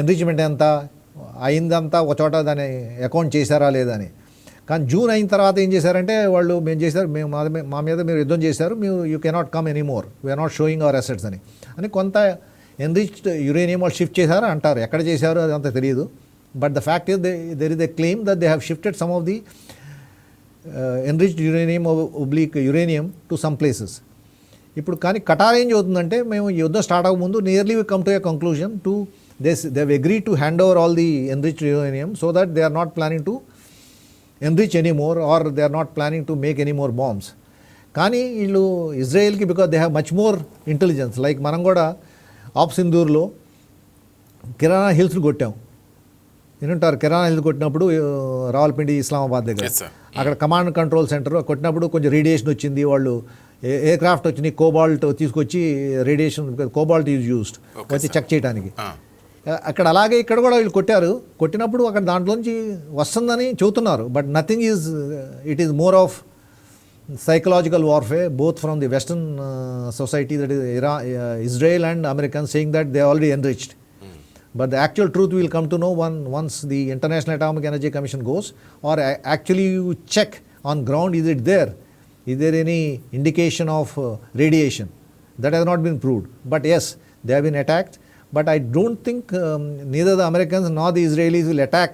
enrichment ఎంత అయిందంతా ఒక చోట దాన్ని అకౌంట్ చేశారా లేదా అని. కానీ జూన్ అయిన తర్వాత ఏం చేశారంటే వాళ్ళు మా మీద మీరు యుద్ధం చేశారు, you cannot come anymore, we are not showing our assets అని కొంత ఎన్రిచ్డ్ యురేనియం వాళ్ళు షిఫ్ట్ చేశారు అంటారు. ఎక్కడ చేశారు అదంతా తెలియదు. But the fact is there is a claim that they have shifted some of the enriched uranium to some places. ఇప్పుడు కానీ కటార్ ఏం చదువుతుందంటే మేము యుద్ధం స్టార్ట్ అవ్వకముందు nearly we come to a conclusion to they have agreed to hand over all the enriched uranium so that they are not planning to enrich anymore or they are not planning to make anymore bombs. కానీ వీళ్ళు ఇజ్రాయెల్కి because they have much more intelligence. Like మనం కూడా ఆప్ సింధూర్లో కిరాణా హిల్స్ని కొట్టాం, వినుంటారు. కిరాణా hills కొట్టినప్పుడు రావల్పిండి ఇస్లామాబాద్ దగ్గర అక్కడ command control centre కొట్టినప్పుడు కొంచెం రేడియేషన్ వచ్చింది. వాళ్ళు ఎయిర్ క్రాఫ్ట్ వచ్చినాయి, కోబాల్ట్ తీసుకొచ్చి రేడియేషన్, కోబాల్ట్ ఈజ్ యూస్డ్ వచ్చి చెక్ చేయడానికి. అక్కడ అలాగే ఇక్కడ కూడా వీళ్ళు కొట్టినప్పుడు అక్కడ దాంట్లోంచి వస్తుందని చెబుతున్నారు. But nothing is, it is more of psychological warfare both from the western society, that is Israel and Americans, saying that they are already enriched. But the actual truth we will come to know once the International Atomic Energy Commission goes, or actually you check on ground, is it there, is there any indication of radiation. That has not been proved, but yes, they have been attacked. But I don't think neither the Americans nor the Israelis will attack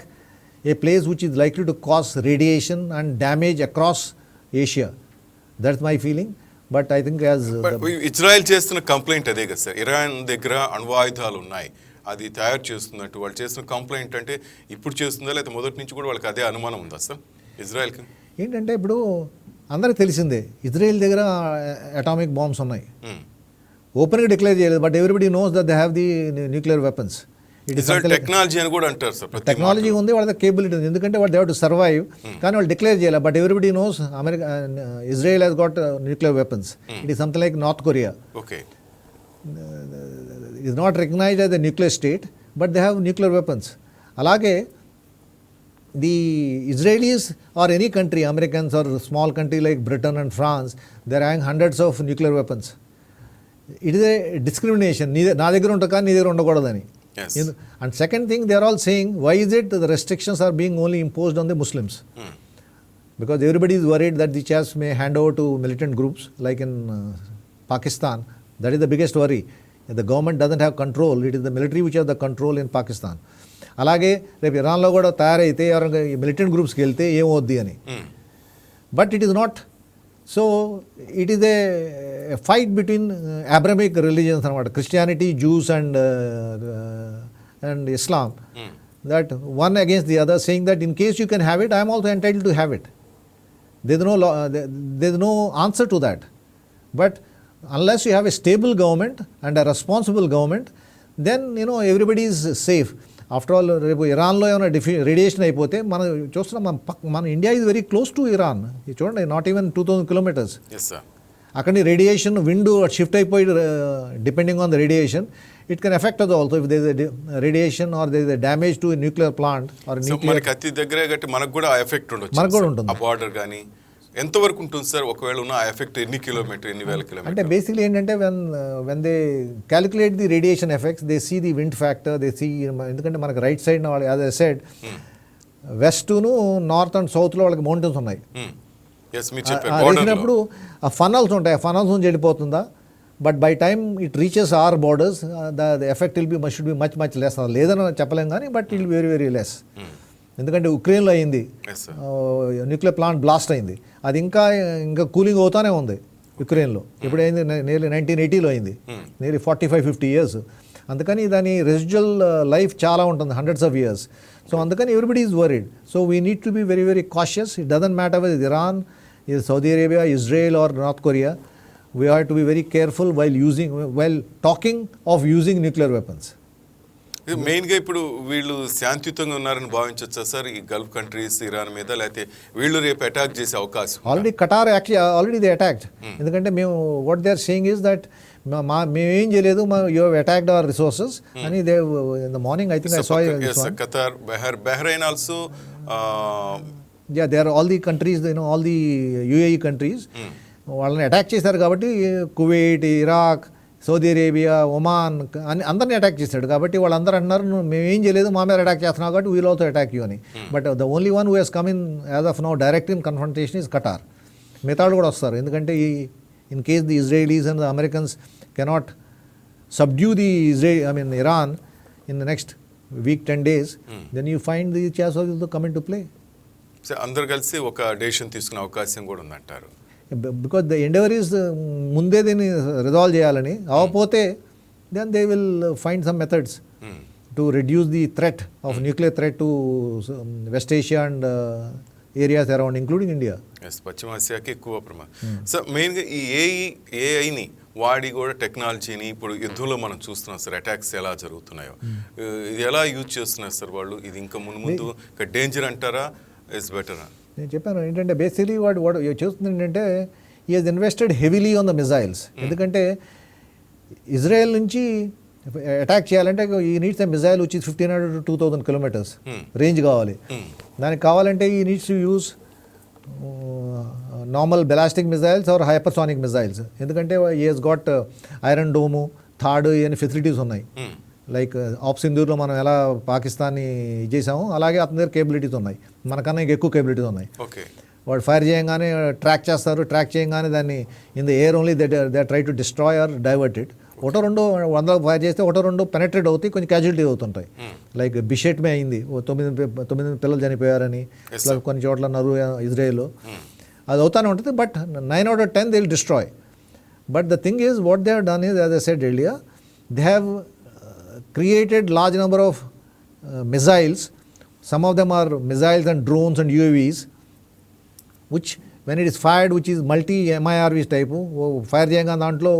a place which is likely to cause radiation and damage across Asia. That's my feeling. But I think as Israel చేస్తున్న complaint అదే కదా sir, Iran దగ్గర అణ్వాయుధాలు ఉన్నాయి, అది తయారు చేస్తున్నట్టు వాళ్ళు చేస్తున్న కంప్లైంట్. అంటే ఇప్పుడు చేస్తుందా లేదా మొదటి నుంచి కూడా వాళ్ళకి అదే అనుమానం ఉందా సార్ ఇజ్రాయెల్కి? ఏంటంటే ఇప్పుడు అందరికీ తెలిసిందే ఇజ్రాయెల్ దగ్గర అటామిక్ బాంబ్స్ ఉన్నాయి. ఓపెన్గా డిక్లేర్ చేయలేదు, but everybody knows that they have the nuclear weapons. It is technology అని కూడా అంటారు సార్. టెక్నాలజీ ఉంది, వాళ్ళ కేబిలిటీ ఉంది, ఎందుకంటే వాళ్ళు దే హావ్ టు సర్వైవ్. కానీ వాళ్ళు డిక్లేర్ చేయాలి. But everybody knows Israel has got nuclear weapons. It is something like North Korea. Okay, is not recognized as a nuclear state, but they have nuclear weapons. అలాగే the Israelis or any country, Americans or small country like Britain and France, they are having hundreds of nuclear weapons. It is a discrimination. నా దగ్గర ఉంటా కానీ నీ దగ్గర ఉండకూడదని. And second thing, they are all saying, why is it the restrictions are being only imposed on the Muslims? Because everybody is worried that the Chas may hand over to militant groups like in Pakistan. That is the biggest worry. The government doesn't have control. It is the military which has the control in Pakistan. అలాగే రేపు ఇరాన్లో కూడా తయారైతే ఎవరైనా militant గ్రూప్స్కి వెళ్తే ఏమవుద్ది అని. But it is not. So it is a fight between Abrahamic religions అనమాట, Christianity, Jews and Islam. That one against the other, saying that in case you can have it, I am also entitled to have it. There is no answer to that. But unless you have a stable government and a responsible government, then everybody is safe. After all రేపు ఇరాన్లో ఏమైనా radiation అయిపోతే మనం చూస్తున్నాం, మన India is very close to Iran. ఇది చూడండి, not even 2000 kilometres. Yes sir. అక్కడి రేడియేషన్ విండ్ షిఫ్ట్ అయిపోయి depending on the radiation it can effect అది also if there radiation or there damage to nuclear plant or మనకి అతి దగ్గరే కాబట్టి మనకు కూడా ఆ ఎఫెక్ట్ ఉండొచ్చు. మనకు కూడా ఉంటుంది. ఆ బార్డర్ కానీ ఎంతవరకు ఉంటుంది సార్? ఒకవేళ ఉన్న ఆ ఎఫెక్ట్ ఎన్ని కిలోమీటర్, ఎన్ని వేల కిలోమీటర్? అంటే బేసిక్లీ ఏంటంటే when they calculate the radiation effects they see the wind factor, they see, ఎందుకంటే మనకు రైట్ సైడ్ వాళ్ళు యాజ్ ఐ సెడ్ వెస్ట్ను నార్త్ అండ్ సౌత్లో వాళ్ళకి మౌంటైన్స్ ఉన్నాయి. వేసినప్పుడు ఆ ఫనల్స్ ఉంటాయి, ఆ ఫనల్స్ నుంచి వెళ్ళిపోతుందా, but by time it reaches our borders the effect will be should be much less. లేదని చెప్పలేం కానీ but it very very less. ఎందుకంటే ఉక్రెయిన్లో అయింది, న్యూక్లియర్ ప్లాంట్ బ్లాస్ట్ అయింది, అది ఇంకా కూలింగ్ అవుతానే ఉంది యుక్రెయిన్లో. ఇప్పుడు అయింది నియర్లీ 1980లో అయింది, నియర్లీ 45-50 ఇయర్స్. అందుకని దాని రెసిడ్యువల్ లైఫ్ చాలా ఉంటుంది, హండ్రెడ్స్ ఆఫ్ ఇయర్స్. సో అందుకని everybody is worried. So we need to be very very cautious. It doesn't matter whether is Iran, is Saudi Arabia, Israel or North Korea. We have to be very careful while talking of using nuclear weapons. మెయిన్గా ఇప్పుడు వీళ్ళు శాంతియుతంగా ఉన్నారని భావించవచ్చా sir ఈ Gulf countries Iran మీద, లేకపోతే వీళ్ళు రేపు అటాక్ చేసే అవకాశం? Already Qatar already they attacked. ఎందుకంటే మేము what they are saying is that మేమేం చేయలేదు, you have attacked our resources అని. They in the morning I think I saw Qatar, Bahrain also. Yeah, they are all the countries, all the UAE countries వాళ్ళని attack చేశారు. కాబట్టి Kuwait, Iraq, Saudi Arabia, Oman అని అందరినీ attack చేశాడు. కాబట్టి వాళ్ళందరూ అంటున్నారు మేమేం చేయలేదు, మా మీద అటాక్ చేస్తున్నాం కాబట్టి వీల్ ఆల్సో అటాక్ యూ అని. But the only one who has come in as of now direct in confrontation is Qatar. మిగతాడు కూడా వస్తారు, ఎందుకంటే in case the Israelis and the Americans cannot subdue the Iran in the next week 10 days, then you find the chance of to come in to play. అందరు కలిసి ఒక decision తీసుకునే అవకాశం కూడా ఉందంటారు. బికాజ్ ద ఎండెవర్ ఈజ్ ముందే దీన్ని resolve చేయాలని. అవ్వకపోతే then they will find some methods to reduce the threat of nuclear threat to West Asia and areas around including India. పశ్చిమాసియాకి ఎక్కువ ప్రమాదం. సో మెయిన్గా ఈ ఏఐని వాడి కూడా టెక్నాలజీని ఇప్పుడు యుద్ధంలో మనం చూస్తున్నాం సార్, అటాక్స్ ఎలా జరుగుతున్నాయో ఇది ఎలా యూజ్ చేస్తున్నారు సార్ వాళ్ళు? ఇది ఇంకా ముందు ఇంకా డేంజర్ అంటారా, ఇట్స్ బెటరా? నేను చెప్పాను ఏంటంటే బేసిక్లీ వాడు చేస్తుంది ఏంటంటే ఈ he's invested heavily on the missiles. ఎందుకంటే ఇజ్రాయెల్ నుంచి అటాక్ చేయాలంటే ఈ నీడ్స్ ఎ మిజైల్ వచ్చి 1500 to 2000 kilometers రేంజ్ కావాలి. దానికి కావాలంటే he needs to use normal ballistic missiles or hypersonic missiles. ఎందుకంటే he has got Iron Dome, థాడ్ అని ఫెసిలిటీస్ ఉన్నాయి. లైక్ ఆప్ సింధూర్లో మనం ఎలా పాకిస్తాన్ని చేసామో అలాగే అతని దగ్గర కేబిలిటీస్ ఉన్నాయి, మనకన్నా ఇంకా ఎక్కువ కేబిలిటీస్ ఉన్నాయి. వాడు ఫైర్ చేయగానే ట్రాక్ చేస్తారు, ట్రాక్ చేయగానే దాన్ని in the air only they try to destroy or divert it. ఒకటో రెండో 100 ఫైర్ చేస్తే ఒకటో రెండో పెనట్రేట్ అవుతాయి, కొంచెం క్యాజువల్టీ అవుతుంటాయి. లైక్ బిషెట్మే అయింది, 9 పిల్లలు చనిపోయారని కొన్ని చోట్ల అన్నారు ఇజ్రాయెల్లో. అది అవుతానే ఉంటుంది. But 9 out of 10 they will destroy. But the thing is what they have done is, as I said earlier, they have created large number of missiles. Some of them are missiles and drones and UAVs, which when it is fired, which is multi MIRVs type, fire చేయగా దాంట్లో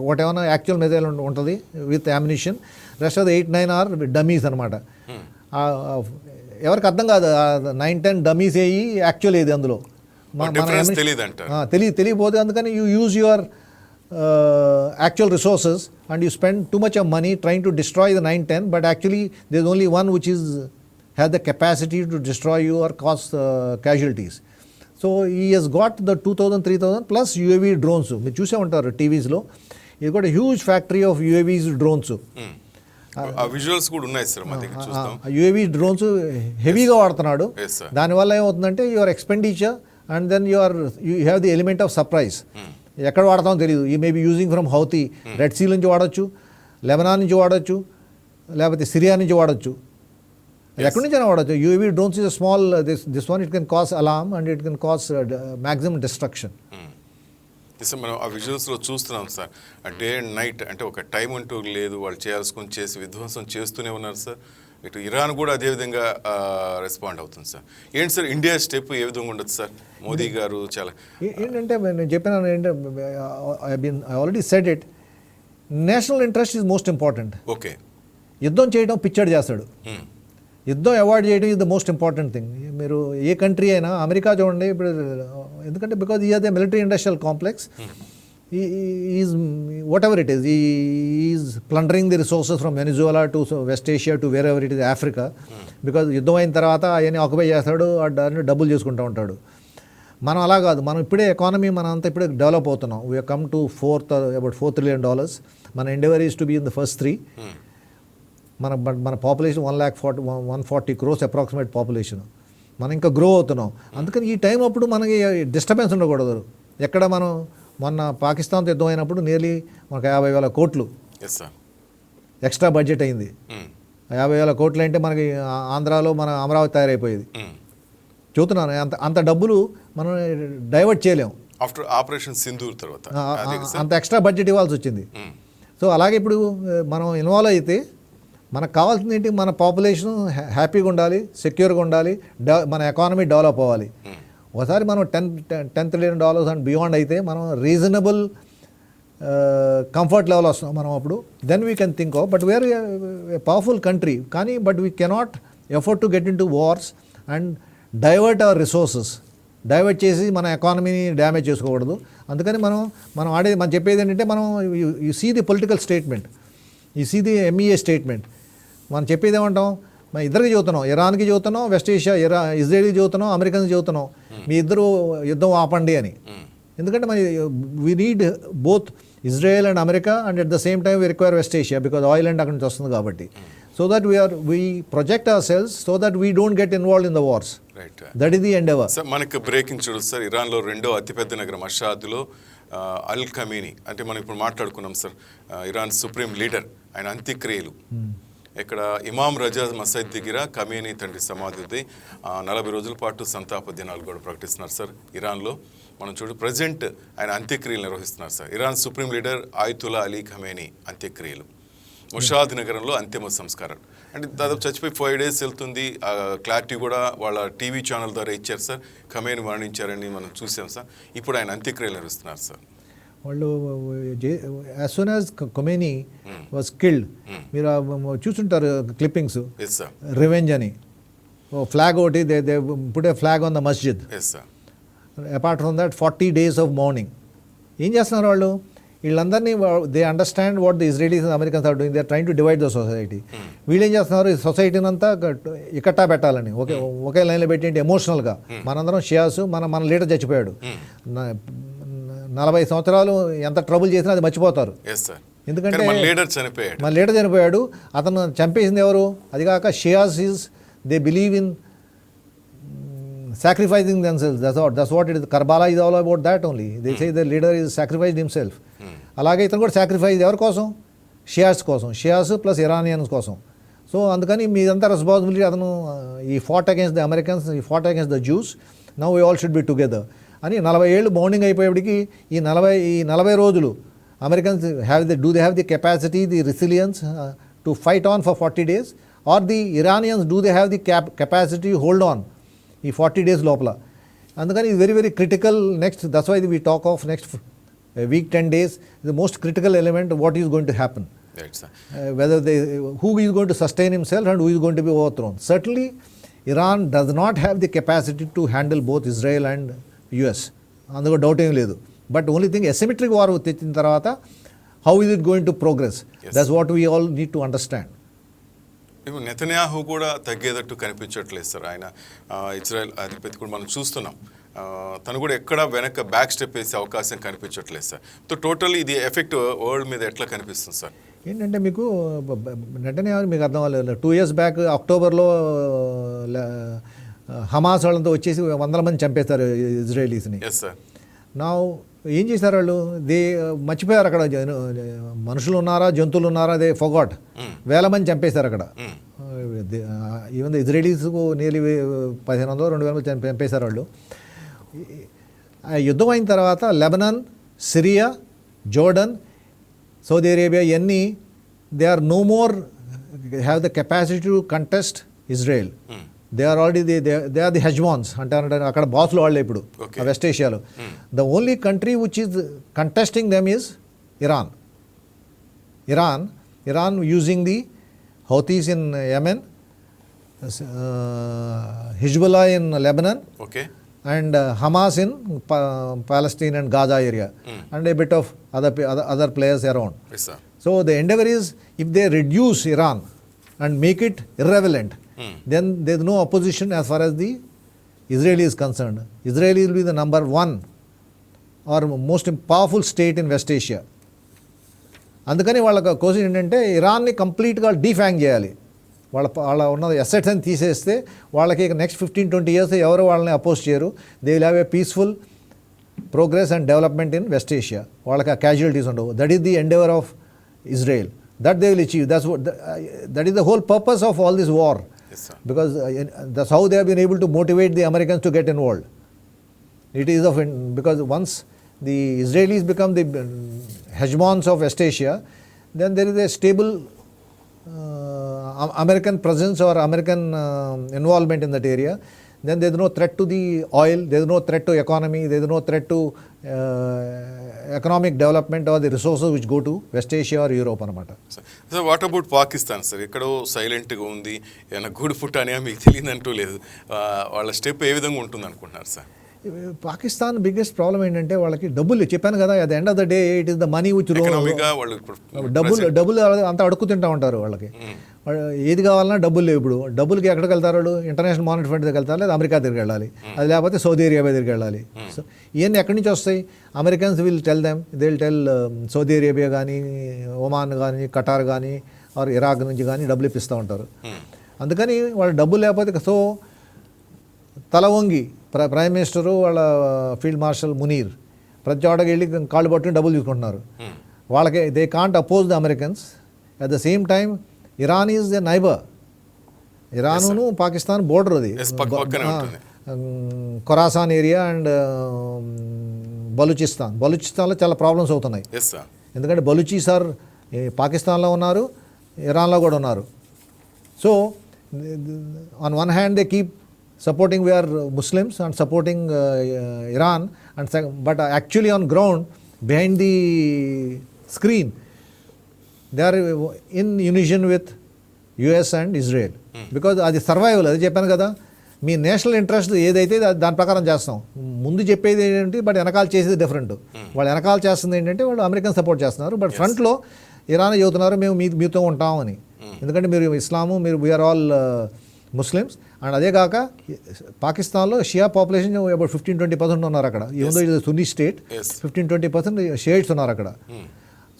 whatever actual missile ఉంటుంది with ammunition. Rest of the 8-9 are dummies అనమాట. ఎవరికి అర్థం కాదు 9-10 dummies అయ్యి actual ఏది అందులో తెలియపోతే. అందుకని you use your actual resources and you spend too much of money trying to destroy the 9-10, but actually there is only one which has the capacity to destroy you or cause casualties. So he has got the 2000-3000 plus UAV drones. మీరు చూసే ఉంటారు టీవీస్లో, he got a huge factory of UAVs drones. Visuals కూడా ఉన్నాయి sir మా దగ్గర, చూస్తాం. UAV drones హెవీగా వాడుతున్నాడు. దానివల్ల ఏమవుతుందంటే your expenditure and then you have the element of surprise. ఎక్కడ వాడతామో తెలియదు. He may be using from Houthi, Red Sea నుంచి వాడచ్చు, లెబనాన్ నుంచి వాడచ్చు, లేకపోతే సిరియా నుంచి వాడచ్చు, ఎక్కడి నుంచైనా వాడచ్చు. UAV drones is small, this one it can cause alarm and it can cause maximum destruction. మనం ఆ విజువల్స్లో చూస్తున్నాం సార్, డే అండ్ నైట్, అంటే ఒక టైం అంటూ లేదు, వాళ్ళు చేయాల్సుకొని చేసి విధ్వంసం చేస్తూనే ఉన్నారు సార్. ఇటు ఇరాన్ కూడా అదేవిధంగా రెస్పాండ్ అవుతుంది సార్. ఏంటి సార్ ఇండియా స్టెప్ ఏ విధంగా ఉండదు సార్? మోదీ గారు చాలా ఏంటంటే నేను చెప్పినాను ఏంటంటే I already said it, national interest is most important. Okay, యుద్ధం చేయడం పిచ్చడి చేస్తాడు. యుద్ధం అవాయిడ్ చేయడం is the most important thing. మీరు ఏ కంట్రీ అయినా, అమెరికా చూడండి ఇప్పుడు, ఎందుకంటే బికాజ్ ఈ the military industrial complex, is what ever it is, is plundering the resources from Venezuela to West Asia to wear ever it is Africa. Because యుద్ధం అయిన తర్వాత అవన్నీ ఆక్యుపై చేస్తాడు, దాన్ని డబ్బులు చేసుకుంటూ ఉంటాడు. మనం అలా కాదు, మనం ఇప్పుడే ఎకానమీ మనం అంతా ఇప్పుడే డెవలప్ అవుతున్నాం. We come to about $4 trillion. మన endeavour is to be in the first 3. మన పాపులేషన్ 140 crores అప్రాక్సిమేట్ పాపులేషన్. మనం ఇంకా గ్రో అవుతున్నాం. అందుకని ఈ టైం అప్పుడు మనకి డిస్టర్బెన్స్ ఉండకూడదు. ఎక్కడ మనం మొన్న పాకిస్తాన్తో యుద్ధం అయినప్పుడు నియర్లీ మనకు 50,000 కోట్లు ఎక్స్ట్రా బడ్జెట్ అయింది. 50,000 కోట్లు అంటే మనకి ఆంధ్రాలో మన అమరావతి తయారైపోయేది. చూస్తున్నాను, అంత డబ్బులు మనం డైవర్ట్ చేయలేము. ఆఫ్టర్ ఆపరేషన్ సింధూర్ తర్వాత అంత ఎక్స్ట్రా బడ్జెట్ ఇవ్వాల్సి వచ్చింది. సో అలాగే ఇప్పుడు మనం ఇన్వాల్వ్ అయితే మనకు కావాల్సింది ఏంటి, మన పాపులేషన్ హ్యాపీగా ఉండాలి, సెక్యూర్గా ఉండాలి, మన ఎకానమీ డెవలప్ అవ్వాలి. ఒకసారి మనం $10 trillion అండ్ బియాండ్ అయితే మనం రీజనబుల్ కంఫర్ట్ లెవెల్ వస్తున్నాం మనం అప్పుడు. Then we can think of, but we are a powerful country, కానీ but we cannot afford to get in to wars and divert our resources. Divert చేసి మన ఎకానమీని డ్యామేజ్ చేసుకోకూడదు. అందుకని మనం చెప్పేది ఏంటంటే, మనం you see the political statement, you see the MEA statement. మనం చెప్పేది ఏమంటాం, మనం ఇద్దరికి చెబుతున్నాం, ఇరాన్కి చెబుతున్నాం, వెస్ట్ ఏషియా ఇజ్రాయెల్కి చెబుతున్నాం, అమెరికన్కి చెబుతున్నాం, మీ ఇద్దరు యుద్ధం ఆపండి అని. ఎందుకంటే మరి we need both Israel and America, and at the same time we require west Asia, because oil and అక్కడి నుంచి వస్తుంది కాబట్టి. So that we project ourselves so that we don't get involved in the wars. Right. That is the endeavor. Sir మనకు breaking చూడు sir, ఇరాన్లో రెండో అతిపెద్ద నగరం మషాద్లో అల్ ఖమీనీ, అంటే మనం ఇప్పుడు మాట్లాడుకున్నాం సార్, ఇరాన్ సుప్రీం లీడర్, ఆయన అంత్యక్రియలు ఇక్కడ ఇమాం రజా మసీద్ దగ్గర ఖమీనీ తండ్రి సమాధి ఉంది. 40 రోజుల పాటు సంతాప దినాలు కూడా ప్రకటిస్తున్నారు సార్ ఇరాన్లో. మనం చూడు ప్రజెంట్ ఆయన అంత్యక్రియలు నిర్వహిస్తున్నారు sir. Iran supreme leader Ayatollah Ali Khamenei అంత్యక్రియలు ముషాద్ నగరంలో అంతిమ సంస్కారం. అంటే దాదాపు చచ్చిపోయి 5 days వెళ్తుంది. క్లారిటీ కూడా వాళ్ళ టీవీ ఛానల్ ద్వారా ఇచ్చారు సార్, ఖమేనీ మరణించారని మనం చూసాం సార్. ఇప్పుడు ఆయన అంత్యక్రియలు నిర్వహిస్తున్నారు సార్. వాళ్ళు as soon as Khamenei was killed, మీరు చూస్తుంటారు క్లిప్పింగ్స్, రివెంజ్ అని ఫ్లాగ్ ఒకటి, they put a flag on the మస్జిద్. Apart from that 40 days of mourning. ఏం చేస్తున్నారు వాళ్ళు, వీళ్ళందరినీ they understand what the Israelis and Americans are doing, they are trying to divide the society. వీళ్ళు ఏం చేస్తున్నారు, ఈ సొసైటీని అంతా ఇకట్టా పెట్టాలని ఒకే లైన్లో పెట్టి ఎమోషనల్గా. మనందరం షియాస్, మన లీడర్ చచ్చిపోయాడు, 40 సంవత్సరాలు ఎంత ట్రబుల్ చేసినా అది మర్చిపోతారు. ఎందుకంటే మన లీడర్ చనిపోయాడు, అతను చంపేసింది ఎవరు, అది కాక Shias is they believe in sacrificing themselves. That's what it is. Karbala is all about that only. They say the leader is sacrificed himself. అలాగే ఇతను కూడా సాక్రిఫైస్ ఎవరి కోసం, షియాస్ కోసం, షియాస్ ప్లస్ ఇరానియన్స్ కోసం. సో అందుకని మీదంతా రెస్పాన్సిబిలిటీ. అతను he fought against the Americans, he fought against the Jews, now we all should be together అని 40 ఏళ్ళు బౌండింగ్ అయిపోయేప్పటికి ఈ 40 రోజులు Americans do they have the capacity, the resilience to fight on for 40 days, or the Iranians do they have the capacity hold on ఈ 40 days లోపల. అందుకని ఇది very very critical. Next that's why we talk of next week 10 days, the most critical element of what is going to happen. Whether who is going to sustain himself and who is going to be overthrown. Certainly Iran does not have the capacity to handle both Israel and US. అందులో doubt ఏం లేదు. But only thing asymmetric war తెచ్చిన తర్వాత how is it going to progress? That's what we all need to understand. ఇప్పుడు Netanyahu కూడా తగ్గేటట్టు కనిపించట్లేదు sir. ఆయన Israel అధిపతి కూడా మనం చూస్తున్నాం, తను కూడా ఎక్కడ వెనక బ్యాక్ స్టెప్ వేసే అవకాశం కనిపించట్లేదు సార్. సో టోటల్ ఇది ఎఫెక్ట్ వరల్డ్ మీద ఎట్లా కనిపిస్తుంది సార్? ఏంటంటే మీకు నెతన్యాహు మీకు అర్థం అవ్వలేదు, 2 years బ్యాక్ అక్టోబర్లో హమాస్ వాళ్ళంతా వచ్చేసి 100 మంది చంపేస్తారు ఇజ్రాయలీస్ని. Yes sir. నా ఏం చేశారు వాళ్ళు, మర్చిపోయారు అక్కడ మనుషులు ఉన్నారా జంతువులు ఉన్నారా, దే ఫర్గాట్. 1000 మంది చంపేశారు అక్కడ. ఈవెన్ ద ఇజ్రాయలీస్ నియర్లీ 1500-2000 చంపేశారు వాళ్ళు. యుద్ధం అయిన తర్వాత Lebanon, Syria, Jordan, Saudi Arabia ఇవన్నీ they are no more have the capacity to contest Israel. They are already they are the hegemons అంటారు, అక్కడ బాసులు వాళ్ళే ఇప్పుడు వెస్ట్ ఏషియాలో. The only country which is contesting them is Iran. Iran using the Houthis in Yemen Hezbollah in Lebanon, okay. and Hamas in Palestine and Gaza area, and a bit of other players around. Yes sir. So the endeavor is, if they reduce Iran and make it irrelevant, then there is no opposition as far as the Israel is concerned. Israel will be the number one or most powerful state in West Asia. అందుకని వాళ్ళ కోసం ఏంటంటే ఇరాన్ని కంప్లీట్గా డీఫ్యాంగ్ చేయాలి. వాళ్ళ ఉన్న assets అని తీసేస్తే వాళ్ళకి నెక్స్ట్ 15-20 ఇయర్స్ ఎవరు వాళ్ళని అపోజ్ చేయరు. They will have a peaceful progress and development in West Asia. వాళ్ళకి ఆ క్యాజువలిటీస్ ఉండవు. That is the endeavour of Israel. That they will achieve. That is the whole purpose of all this war. Yes, sir. Because that's how they have been able to motivate the Americans to get involved. It is because once the Israelis become the hegemons of West Asia, then there is a stable American presence or American involvement in that area. Then there is no threat to the oil, there is no threat to economy, there is no threat to economic development or the resources which go to West Asia or Europe అనమాట. Sir what about Pakistan sir? ఎక్కడో సైలెంట్గా ఉంది, ఏమైనా good foot అనే మీకు తెలియదంటూ లేదు. వాళ్ళ step ఏ విధంగా ఉంటుంది అనుకుంటున్నారు సార్? పాకిస్తాన్ బిగ్గెస్ట్ ప్రాబ్లం ఏంటంటే వాళ్ళకి డబ్బులు, చెప్పాను కదా, at the end of the day it is the money which ఎకనామిక్గా వాళ్ళు ఇప్పుడు డబ్బులు అంతా అడుక్కు తింటూ ఉంటారు. వాళ్ళకి ఏది కావాలన్నా డబ్బులు లేవు. ఇప్పుడు డబ్బులకి ఎక్కడికి వెళ్తారు వాళ్ళు? ఇంటర్నేషనల్ మానిటరీ ఫండ్ దగ్గరికి వెళ్తారు, లేదా అమెరికా దగ్గరికి వెళ్ళాలి, అది లేకపోతే సౌదీ అరేబియా దగ్గరికి వెళ్ళాలి. సో ఇవన్నీ ఎక్కడి నుంచి వస్తాయి? Americans will tell them, they will tell Saudi Arabia కానీ, ఒమాన్ కానీ, ఖటార్ కానీ ఆర్ ఇరాక్ నుంచి కానీ డబ్బులు ఇప్పిస్తూ ఉంటారు. అందుకని వాళ్ళ డబ్బులు లేకపోతే సో తల వంగి ప్రైమ్ మినిస్టరు వాళ్ళ ఫీల్డ్ మార్షల్ మునీర్ ప్రతి చోటకి వెళ్ళి కాళ్ళు పట్టుకుని డబ్బులు తీసుకుంటున్నారు. వాళ్ళకి they can't oppose the Americans. At the same time Iran is the neighbour. Iran Pakistan border అది. ఖొరాసాన్ ఏరియా అండ్ బలూచిస్తాన్లో చాలా ప్రాబ్లమ్స్ అవుతున్నాయి. ఎందుకంటే బలూచీస్ ఆర్ పాకిస్తాన్లో ఉన్నారు, ఇరాన్లో కూడా ఉన్నారు. So on one hand they keep supporting we are Muslims and supporting Iran, but actually on ground behind the screen they are in unison with US and Israel, because అది survival. అది చెప్పాను కదా, మీ national interest ఏదైతే దాని ప్రకారం చేస్తాం. ముందు చెప్పేది ఏంటంటే బట్ వెనకాల చేసేది డిఫరెంట్. వాళ్ళు వెనకాల చేస్తుంది ఏంటంటే వాళ్ళు అమెరికన్ సపోర్ట్ చేస్తున్నారు, బట్ ఫ్రంట్లో ఇరాన్ చెబుతున్నారు మేము మీతో ఉంటామని. ఎందుకంటే మీరు ఇస్లాము, మీరు వీఆర్ ఆల్ ముస్లిమ్స్. అండ్ అదే కాక పాకిస్తాన్లో షియా పాపులేషన్ అబౌట్ 15-20% ఉన్నారు అక్కడ. ఈవెన్ ఇది సున్నీ స్టేట్, 15-20% షియైట్స్ ఉన్నారు అక్కడ.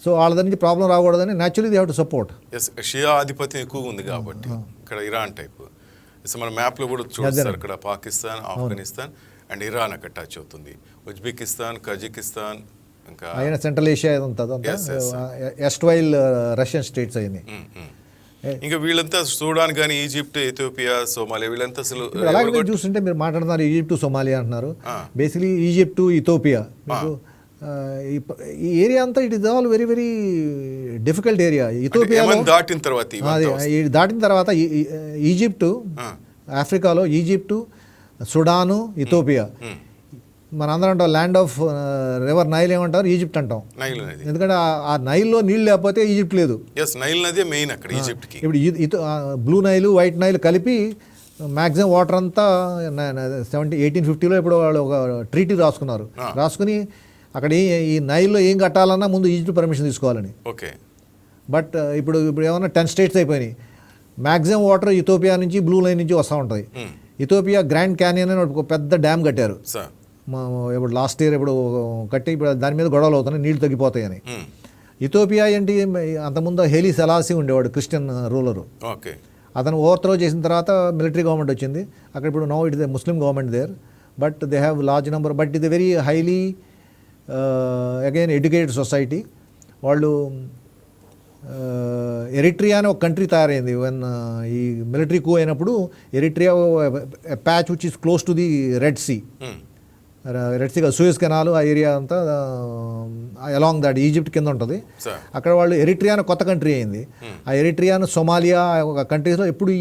సో వాళ్ళ దగ్గర నుంచి ప్రాబ్లం రాకూడదని naturally they have to support. షియా ఆధిపత్యం ఎక్కువగా ఉంది కాబట్టి ఇక్కడ ఇరాన్ టైప్. మన మ్యాప్లో కూడా చూస్తారు, ఇక్కడ పాకిస్తాన్, ఆఫ్ఘనిస్తాన్ అండ్ ఇరాన్ అక్కడ టచ్ అవుతుంది. ఉజ్బెకిస్తాన్, కజకిస్తాన్, ఇంకా అయిన సెంట్రల్ ఏషియా ఉంటుంది, ఎస్ట్వైల్ రష్యన్ స్టేట్స్ అయినాయి. ఇంకా వీళ్ళంతా సూడాన్ కానీ, ఈజిప్ట్, ఇథియోపియా, సోమాలియా, వీళ్ళంతా అసలు అలాగే మీరు చూస్తుంటే మీరు మాట్లాడుతున్నారు ఈజిప్టు, సోమాలియా అంటున్నారు. బేసిక్లీ ఈజిప్టు, ఇథియోపియా, మీకు ఈ ఏరియా అంతా it is all very very difficult area. ఇథియోపియాలో దాటిన తర్వాత ఈజిప్టు, ఆఫ్రికాలో ఈజిప్టు, సుడాను, ఇథియోపియా. మన అందరం అంటాం ల్యాండ్ ఆఫ్ రివర్ నైల్ ఏమంటారు, ఈజిప్ట్ అంటాం. ఎందుకంటే ఆ నైల్లో నీళ్ళు లేకపోతే ఈజిప్ట్ లేదు. ఇప్పుడు బ్లూ నైలు, వైట్ నైల్ కలిపి మ్యాక్సిమం వాటర్ అంతా 1850లో ఇప్పుడు వాళ్ళు ఒక ట్రీటీ రాసుకుని అక్కడ ఈ నైల్లో ఏం కట్టాలన్నా ముందు ఈజిప్ట్ పర్మిషన్ తీసుకోవాలని. ఓకే. బట్ ఇప్పుడు ఏమన్నా 10 స్టేట్స్ అయిపోయినాయి. మ్యాక్సిమం వాటర్ ఇథియోపియా నుంచి బ్లూ లైన్ నుంచి వస్తూ ఉంటుంది. ఇథియోపియా గ్రాండ్ క్యానియన్ అని ఒక పెద్ద డ్యామ్ కట్టారు ఇప్పుడు లాస్ట్ ఇయర్. ఇప్పుడు కట్టి ఇప్పుడు దాని మీద గొడవలు అవుతున్నాయి, నీళ్లు తగ్గిపోతాయని. ఇథియోపియా ఏంటి, అంతకుముందు హేలీ సెలాసీ ఉండేవాడు, క్రిస్టియన్ రూలరు. అతను ఓవర్త్రో చేసిన తర్వాత మిలిటరీ గవర్నమెంట్ వచ్చింది అక్కడ. ఇప్పుడు now it is a Muslim government there, but they have large number, but it is a very highly again educated society. వాళ్ళు ఎరిట్రియా అని ఒక కంట్రీ తయారైంది వెన్ ఈ మిలిటరీ కూ అయినప్పుడు. Eritrea patch which is close to the Red Sea, Suez Canal, ఆ area అంతా along that Egypt కింద ఉంటుంది. అక్కడ వాళ్ళు ఎరిట్రియా అని కొత్త కంట్రీ అయింది. ఆ ఎరిట్రియాను, సోమాలియా ఒక కంట్రీస్లో ఎప్పుడు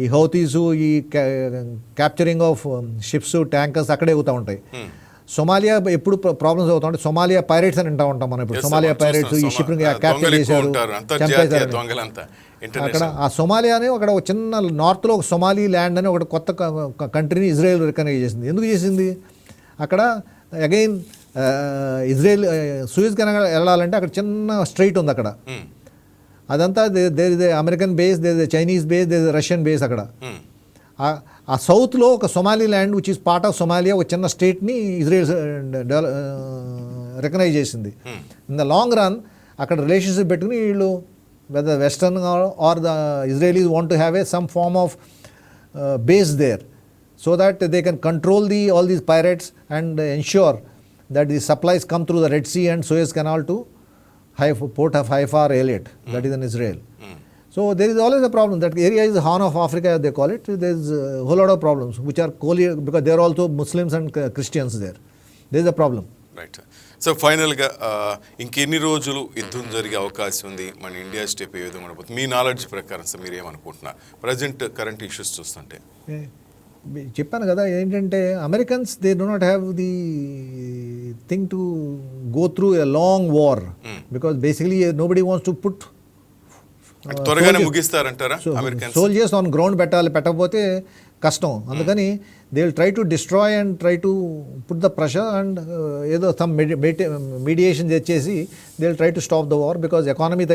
ఈ హౌతీసు, ఈ క్యాప్చరింగ్ ఆఫ్ షిప్స్, ట్యాంకర్స్ అక్కడే అవుతూ ఉంటాయి. సోమాలియా ఎప్పుడు ప్రాబ్లమ్స్ అవుతా ఉంటాయి. సోమాలియా పైరేట్స్ అని వింటూ ఉంటాం మనం. ఇప్పుడు సోమాలియా పైరేట్స్ ఈ షిప్పింగ్ క్యాప్చర్ చేశారు, చంపేశారు. అక్కడ ఆ సొమాలియా అని అక్కడ ఒక చిన్న నార్త్లో ఒక సొమాలి ల్యాండ్ అని ఒకటి కొత్త కంట్రీని ఇజ్రాయెల్ రికగ్నైజ్ చేసింది. ఎందుకు చేసింది? అక్కడ అగైన్ ఇజ్రాయెల్ సూయజ్ కెనాల్ వెళ్ళాలంటే అక్కడ చిన్న స్ట్రైట్ ఉంది అక్కడ. అదంతా there is American base, there is Chinese base, there is Russian base అక్కడ. ఆ సౌత్లో ఒక Somali land which is part of Somalia, ఒక చిన్న స్టేట్ని ఇజ్రాయెల్ రికగ్నైజ్ చేసింది. ఇన్ ద లాంగ్ రన్ అక్కడ రిలేషన్షిప్ పెట్టుకుని వీళ్ళు whether western or the Israelis want to have some form of base there so that they can control all these pirates and ensure that the supplies come through the Red Sea and Suez Canal to port of Haifa or Eilat, that is in Israel. So there is always a problem. That area is the Horn of Africa, they call it. There is a whole lot of problems which are because there are also Muslims and Christians there. There is a problem. Right. So ఫైనల్గా ఇంకెన్ని రోజులు యుద్ధం జరిగే అవకాశం ఉంది? మన India step ఏ విధంగా ఉండబోతుంది మీ నాలెడ్జ్ ప్రకారం? సార్ మీరు ఏమనుకుంటున్నారు ప్రజెంట్ కరెంట్ ఇష్యూస్ చూస్తుంటే? చెప్పాను కదా ఏంటంటే Americans they do not have the thing to go through a long war because basically nobody wants to put త్వరగానే ముగిస్తారంటారా అమెరికన్స్? సోల్జర్స్ ఆన్ గ్రౌండ్ పెట్టకపోతే కష్టం. అందుకని they will try to destroy and try to put the pressure and ఏదో some mediation తెచ్చేసి they will try to stop the war because economy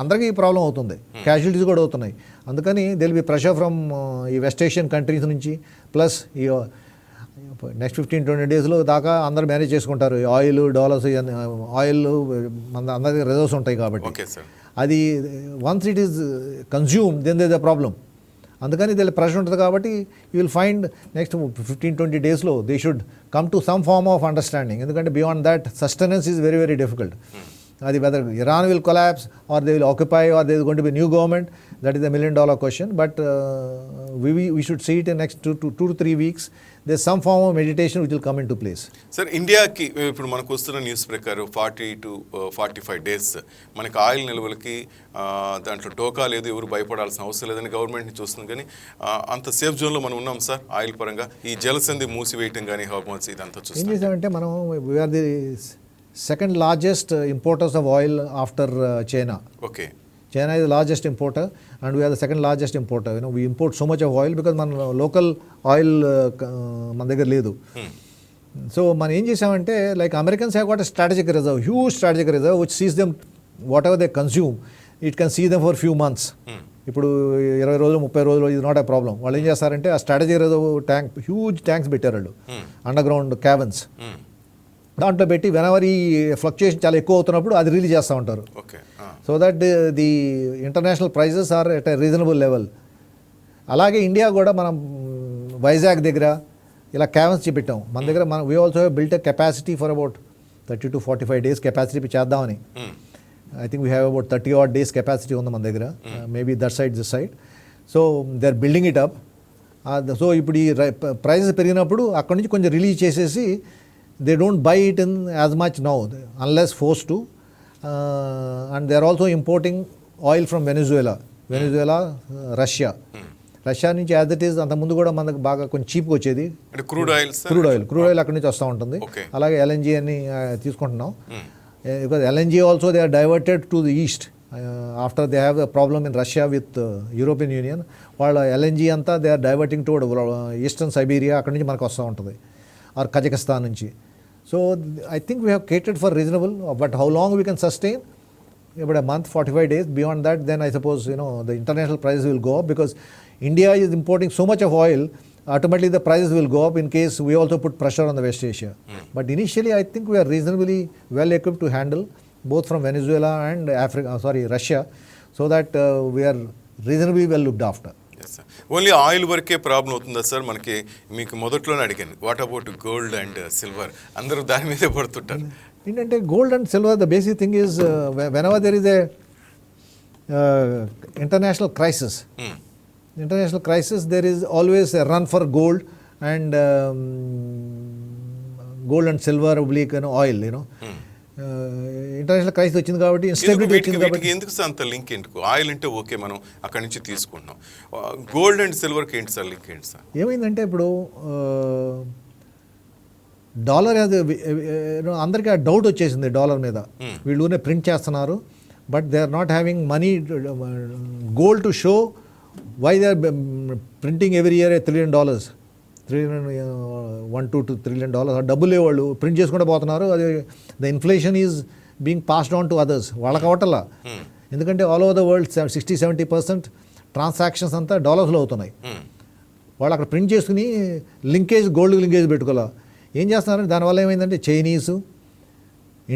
అందరికీ problem అవుతుంది, casualties కూడా అవుతున్నాయి. అందుకని they will be pressure from ఈ వెస్ట్ ఏషియన్ కంట్రీస్ నుంచి. Plus ఈ నెక్స్ట్ 15-20 డేస్లో దాకా అందరూ మేనేజ్ చేసుకుంటారు. ఆయిల్ డాలర్స్ ఆయిల్ మన అందరి రిజర్వ్స్ ఉంటాయి కాబట్టి అది once it is consume then there the problem. అందుకని దీని ప్రెషర్ ఉంటుంది కాబట్టి యూ విల్ ఫైండ్ నెక్స్ట్ 15-20 డేస్లో they should come to some form of understanding. ఎందుకంటే beyond that sustenance is very very difficult. అది whether Iran will collapse or they will occupy or they is going to be new government, that is the $1 million question. But we should see it in next 2 to 3 weeks. There's some form of meditation which will come into place. Sir ఇండియాకి ఇప్పుడు మనకు వస్తున్న news ప్రకారం 40 to 45 days మనకి oil నిల్వలకి దాంట్లో టోకా లేదు, ఎవరు భయపడాల్సిన అవసరం లేదని గవర్నమెంట్ని చూస్తుంది. కానీ అంత సేఫ్ జోన్లో మనం ఉన్నాం సార్ ఆయిల్ పరంగా. ఈ జలసంధి మూసివేయటం కానీ హార్మోన్స్ ఇదంతా చూస్తాం. ఏం చేసామంటే మనం we are the second largest importers of oil after China. Okay. China is the largest importer and we are the second largest importer. You know, we import so much of oil because మన local oil మన దగ్గర లేదు. So మనం ఏం చేసామంటే like Americans have got a strategic reserve, huge strategic reserve which sees them whatever they consume it can see them for few months. ఇప్పుడు 20 రోజులు 30 రోజులు ఇది నాట్ ఎ ప్రాబ్లం. వాళ్ళు ఏం చేస్తారంటే ఆ strategic reserve tank huge tanks పెట్టారు వాళ్ళు, అండర్ గ్రౌండ్ క్యాబన్స్. దాంట్లో పెట్టి వెనవర్ ఈ ఫ్లక్చుయేషన్ చాలా ఎక్కువ అవుతున్నప్పుడు అది రిలీజ్ చేస్తూ ఉంటారు. So that the international prices are at a reasonable level. అలాగే ఇండియా కూడా మనం వైజాగ్ దగ్గర ఇలా క్యాబన్స్ పెట్టాం. మన దగ్గర మనం we also built a capacity for about 30 to 45 days capacity చేద్దామని. I think we have about 30 odd days capacity ఉంది మన దగ్గర, maybe that side this side. So they are building it up. So ఇప్పుడు ఈ ప్రైజెస్ పెరిగినప్పుడు అక్కడ నుంచి కొంచెం రిలీజ్ చేసేసి they don't buy it in as much now unless forced to, and they are also importing oil from Venezuela, Russia. Russia నుంచి as it is అంత ముందు కూడా మనకు బాగా కొంచెం చీప్గా వచ్చేది క్రూడ్ ఆయిల్ అక్కడి నుంచి వస్తూ ఉంటుంది. అలాగే ఎల్ఎన్జీ అని తీసుకుంటున్నాం. Because LNG also they are diverted to the east after they have a problem in Russia with European Union. వాళ్ళ ఎల్ఎన్జీ అంతా they are diverting toward eastern Siberia, అక్కడి నుంచి మనకు వస్తూ ఉంటుంది, ఆర్ కజకిస్తాన్ నుంచి. So I think we have catered for reasonable, but how long we can sustain? About a month, 45 days. Beyond that, then I suppose, you know, the international prices will go up because India is importing so much of oil. Ultimately, the prices will go up in case we also put pressure on the West Asia. But initially, I think we are reasonably well equipped to handle both from Venezuela and Russia, so that we are reasonably well looked after. Only oil వరకే problem అవుతుందా sir? మనకి మీకు మొదట్లోనే అడిగాను, what about gold and silver? అందరూ దాని మీదే పడుతుంటారు. ఏంటంటే gold and silver the basic thing is whenever there is a international crisis there is always a run for gold and silver oblique oil. You know international crisis వచ్చింది కాబట్టి instability వచ్చింది కాబట్టి. ఎందుకు సార్ అంత లింక్ ఎందుకు? ఆయిల్ అంటే okay, మనం అక్కడి నుంచి తీసుకుంటున్నాం. గోల్డ్ అండ్ సిల్వర్కి ఏంటి సార్ లింక్? ఏంటి సార్ ఏమైందంటే ఇప్పుడు డాలర్ అందరికీ ఆ డౌట్ వచ్చేసింది డాలర్ మీద. వీళ్ళునే ప్రింట్ చేస్తున్నారు, but they are not having money, gold to show why they are printing every year $1 trillion. $1 to $2 trillion డబ్బులు వాళ్ళు ప్రింట్ చేసుకుంటూ పోతున్నారు. అది the inflation is being passed on to others. వాళ్ళకి అవటల్లా, ఎందుకంటే all over the world 60-70% transactions అంతా డాలర్స్లో అవుతున్నాయి. వాళ్ళు అక్కడ ప్రింట్ చేసుకుని గోల్డ్ లింకేజ్ పెట్టుకోవాలి. ఏం చేస్తున్నారంటే దానివల్ల ఏమైందంటే Chinese,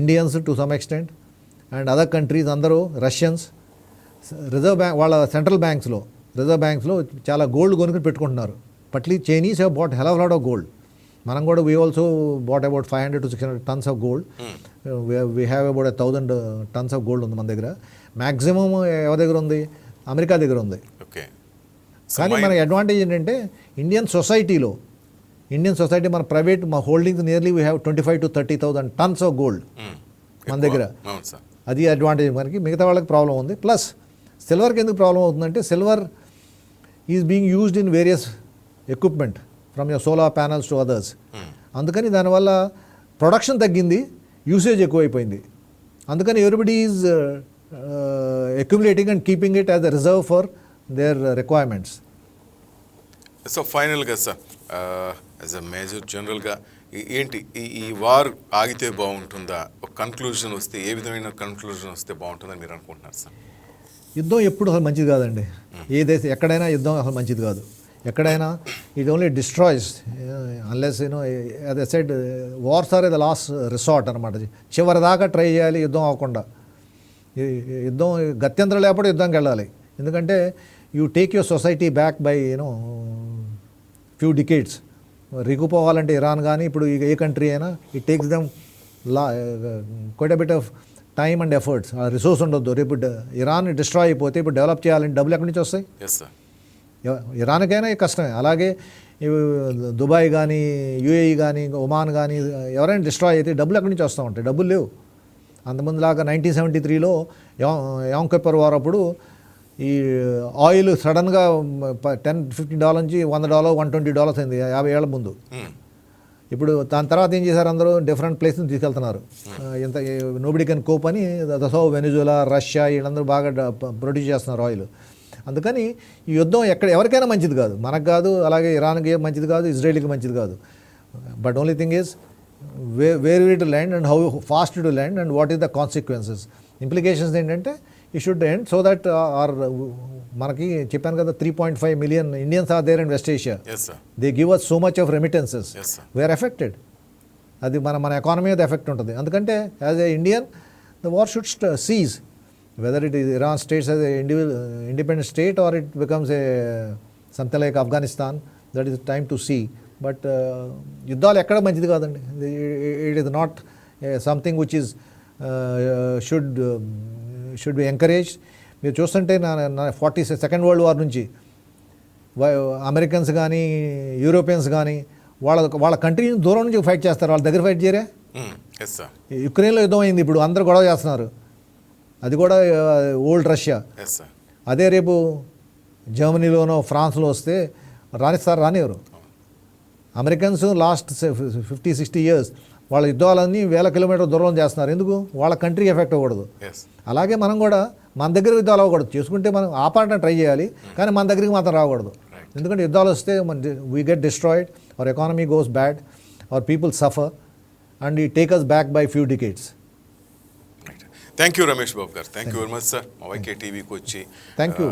Indians to some extent and other countries అందరూ, రష్యన్స్, రిజర్వ్ బ్యాంక్ వాళ్ళ రిజర్వ్ బ్యాంక్స్లో చాలా గోల్డ్ కొనుక్కుని పెట్టుకుంటున్నారు. Partly Chinese have bought hell of lot of gold. మనం కూడా we also bought about 500 to 600 tons of gold. We have about 1,000 tons of gold ఉంది మన దగ్గర. మ్యాక్సిమం ఎవరి దగ్గర ఉంది? అమెరికా దగ్గర ఉంది. కానీ మన అడ్వాంటేజ్ ఏంటంటే ఇండియన్ సొసైటీ మన ప్రైవేట్ మా holdings nearly we have 25,000 to 30,000 tons of gold మన దగ్గర. అది అడ్వాంటేజ్ మనకి. మిగతా వాళ్ళకి ప్రాబ్లం ఉంది. ప్లస్ సిల్వర్కి ఎందుకు ప్రాబ్లం అవుతుందంటే silver is being used in various equipment from your solar panels to others. అందుకని దానివల్ల ప్రొడక్షన్ తగ్గింది, యూసేజ్ ఎక్కువైపోయింది. అందుకని everybody is accumulating and keeping it as a reserve for their requirements. So ఫైనల్గా sir, as a major జనరల్గా ఏంటి ఈ war ఆగితే బాగుంటుందా? ఒక కన్క్లూజన్ వస్తే, ఏ విధమైన కన్క్లూజన్ వస్తే బాగుంటుందని మీరు అనుకుంటున్నారు సార్? యుద్ధం ఎప్పుడు అసలు మంచిది కాదండి. ఏ దేశం ఎక్కడైనా యుద్ధం అసలు మంచిది కాదు. ఎక్కడైనా it only destroys unless as I said wars are the last resort అనమాట. చివరి దాకా ట్రై చేయాలి యుద్ధం అవ్వకుండా. యుద్ధం గత్యంతరం లేకపోతే యుద్ధంకి వెళ్ళాలి. ఎందుకంటే you take your society back by few decades. రిగుపోవాలంటే ఇరాన్ కానీ ఇప్పుడు ఏ కంట్రీ అయినా it takes them quite a bit of time and efforts. ఆ రిసోర్స్ ఉండొద్దు. రేపు ఇరాన్ డిస్ట్రాయ్ అయిపోతే ఇప్పుడు డెవలప్ చేయాలంటే డబ్బులు ఎక్కడి నుంచి వస్తాయి? ఇరాన్కైనా కష్టమే. అలాగే దుబాయ్ కానీ, యూఏఈ కానీ, ఒమాన్ కానీ ఎవరైనా డిస్ట్రాయ్ అయితే డబ్బులు ఎక్కడి నుంచి వస్తూ ఉంటాయి? డబ్బులు లేవు. అంతమందిలాగా 1973లో యోమ్ కిప్పర్ వార్ అప్పుడు ఈ ఆయిల్ సడన్గా $10-15 నుంచి $100, $120 అయింది 50 ఏళ్ల ముందు. ఇప్పుడు దాని తర్వాత ఏం చేశారు? అందరూ డిఫరెంట్ ప్లేస్ని తీసుకెళ్తున్నారు. ఎంత నోబడి కెన్ కోప్ అని దసో వెనిజులా, రష్యా వీళ్ళందరూ బాగా ప్రొడ్యూస్ చేస్తున్నారు ఆయిల్. అందుకని ఈ యుద్ధం ఎవరికైనా మంచిది కాదు. మనకు కాదు, అలాగే ఇరాన్కి మంచిది కాదు, ఇజ్రాయెల్కి మంచిది కాదు. But only thing is where to land and how fast to land and what is the consequences. Implications ఏంటంటే ఈ షుడ్ ఎండ్ సో దట్ మనకి చెప్పాను కదా 3.5 million Indians are there in West Asia. They give us so much of remittances. We are affected. అది మన economy మీద effect ఉంటుంది. ఎందుకంటే as a Indian the war should cease. whether it is Iran stays as an independent state or it becomes something like Afghanistan, that is time to see. But యుద్ధాలు ఎక్కడ మంచిది కాదండి. It is not something which is should be encouraged. మీరు చూస్తుంటే నా 42nd World War నుంచి Americans కానీ, Europeans కానీ వాళ్ళ కంట్రీని దూరం నుంచి ఫైట్ చేస్తారు. వాళ్ళ దగ్గర ఫైట్ చేయరే. యుక్రెయిన్లో యుద్ధం అయింది, ఇప్పుడు అందరూ గొడవ చేస్తున్నారు. అది కూడా ఓల్డ్ రష్యా. అదే రేపు జర్మనీలోనో ఫ్రాన్స్లో వస్తే రానివ్వరు. అమెరికన్స్ లాస్ట్ 50-60 years వాళ్ళ యుద్ధాలన్నీ 1000 kilometers దూరం చేస్తున్నారు. ఎందుకు? వాళ్ళ కంట్రీ ఎఫెక్ట్ అవ్వకూడదు. అలాగే మనం కూడా మన దగ్గర యుద్ధాలు అవ్వకూడదు. చేసుకుంటే మనం ఆపాటం ట్రై చేయాలి, కానీ మన దగ్గరికి మాత్రం రాకూడదు. ఎందుకంటే యుద్ధాలు వస్తే we get destroyed, our economy goes bad, our people suffer and ఈ take us back by few decades. Thank you Ramesh Babu గారు. Thank you very much sir. మా వైకే టీవీకి వచ్చి థ్యాంక్ యూ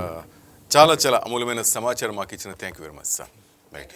చాలా అమూల్యమైన సమాచారం మాకు ఇచ్చిన thank you very much sir. Right.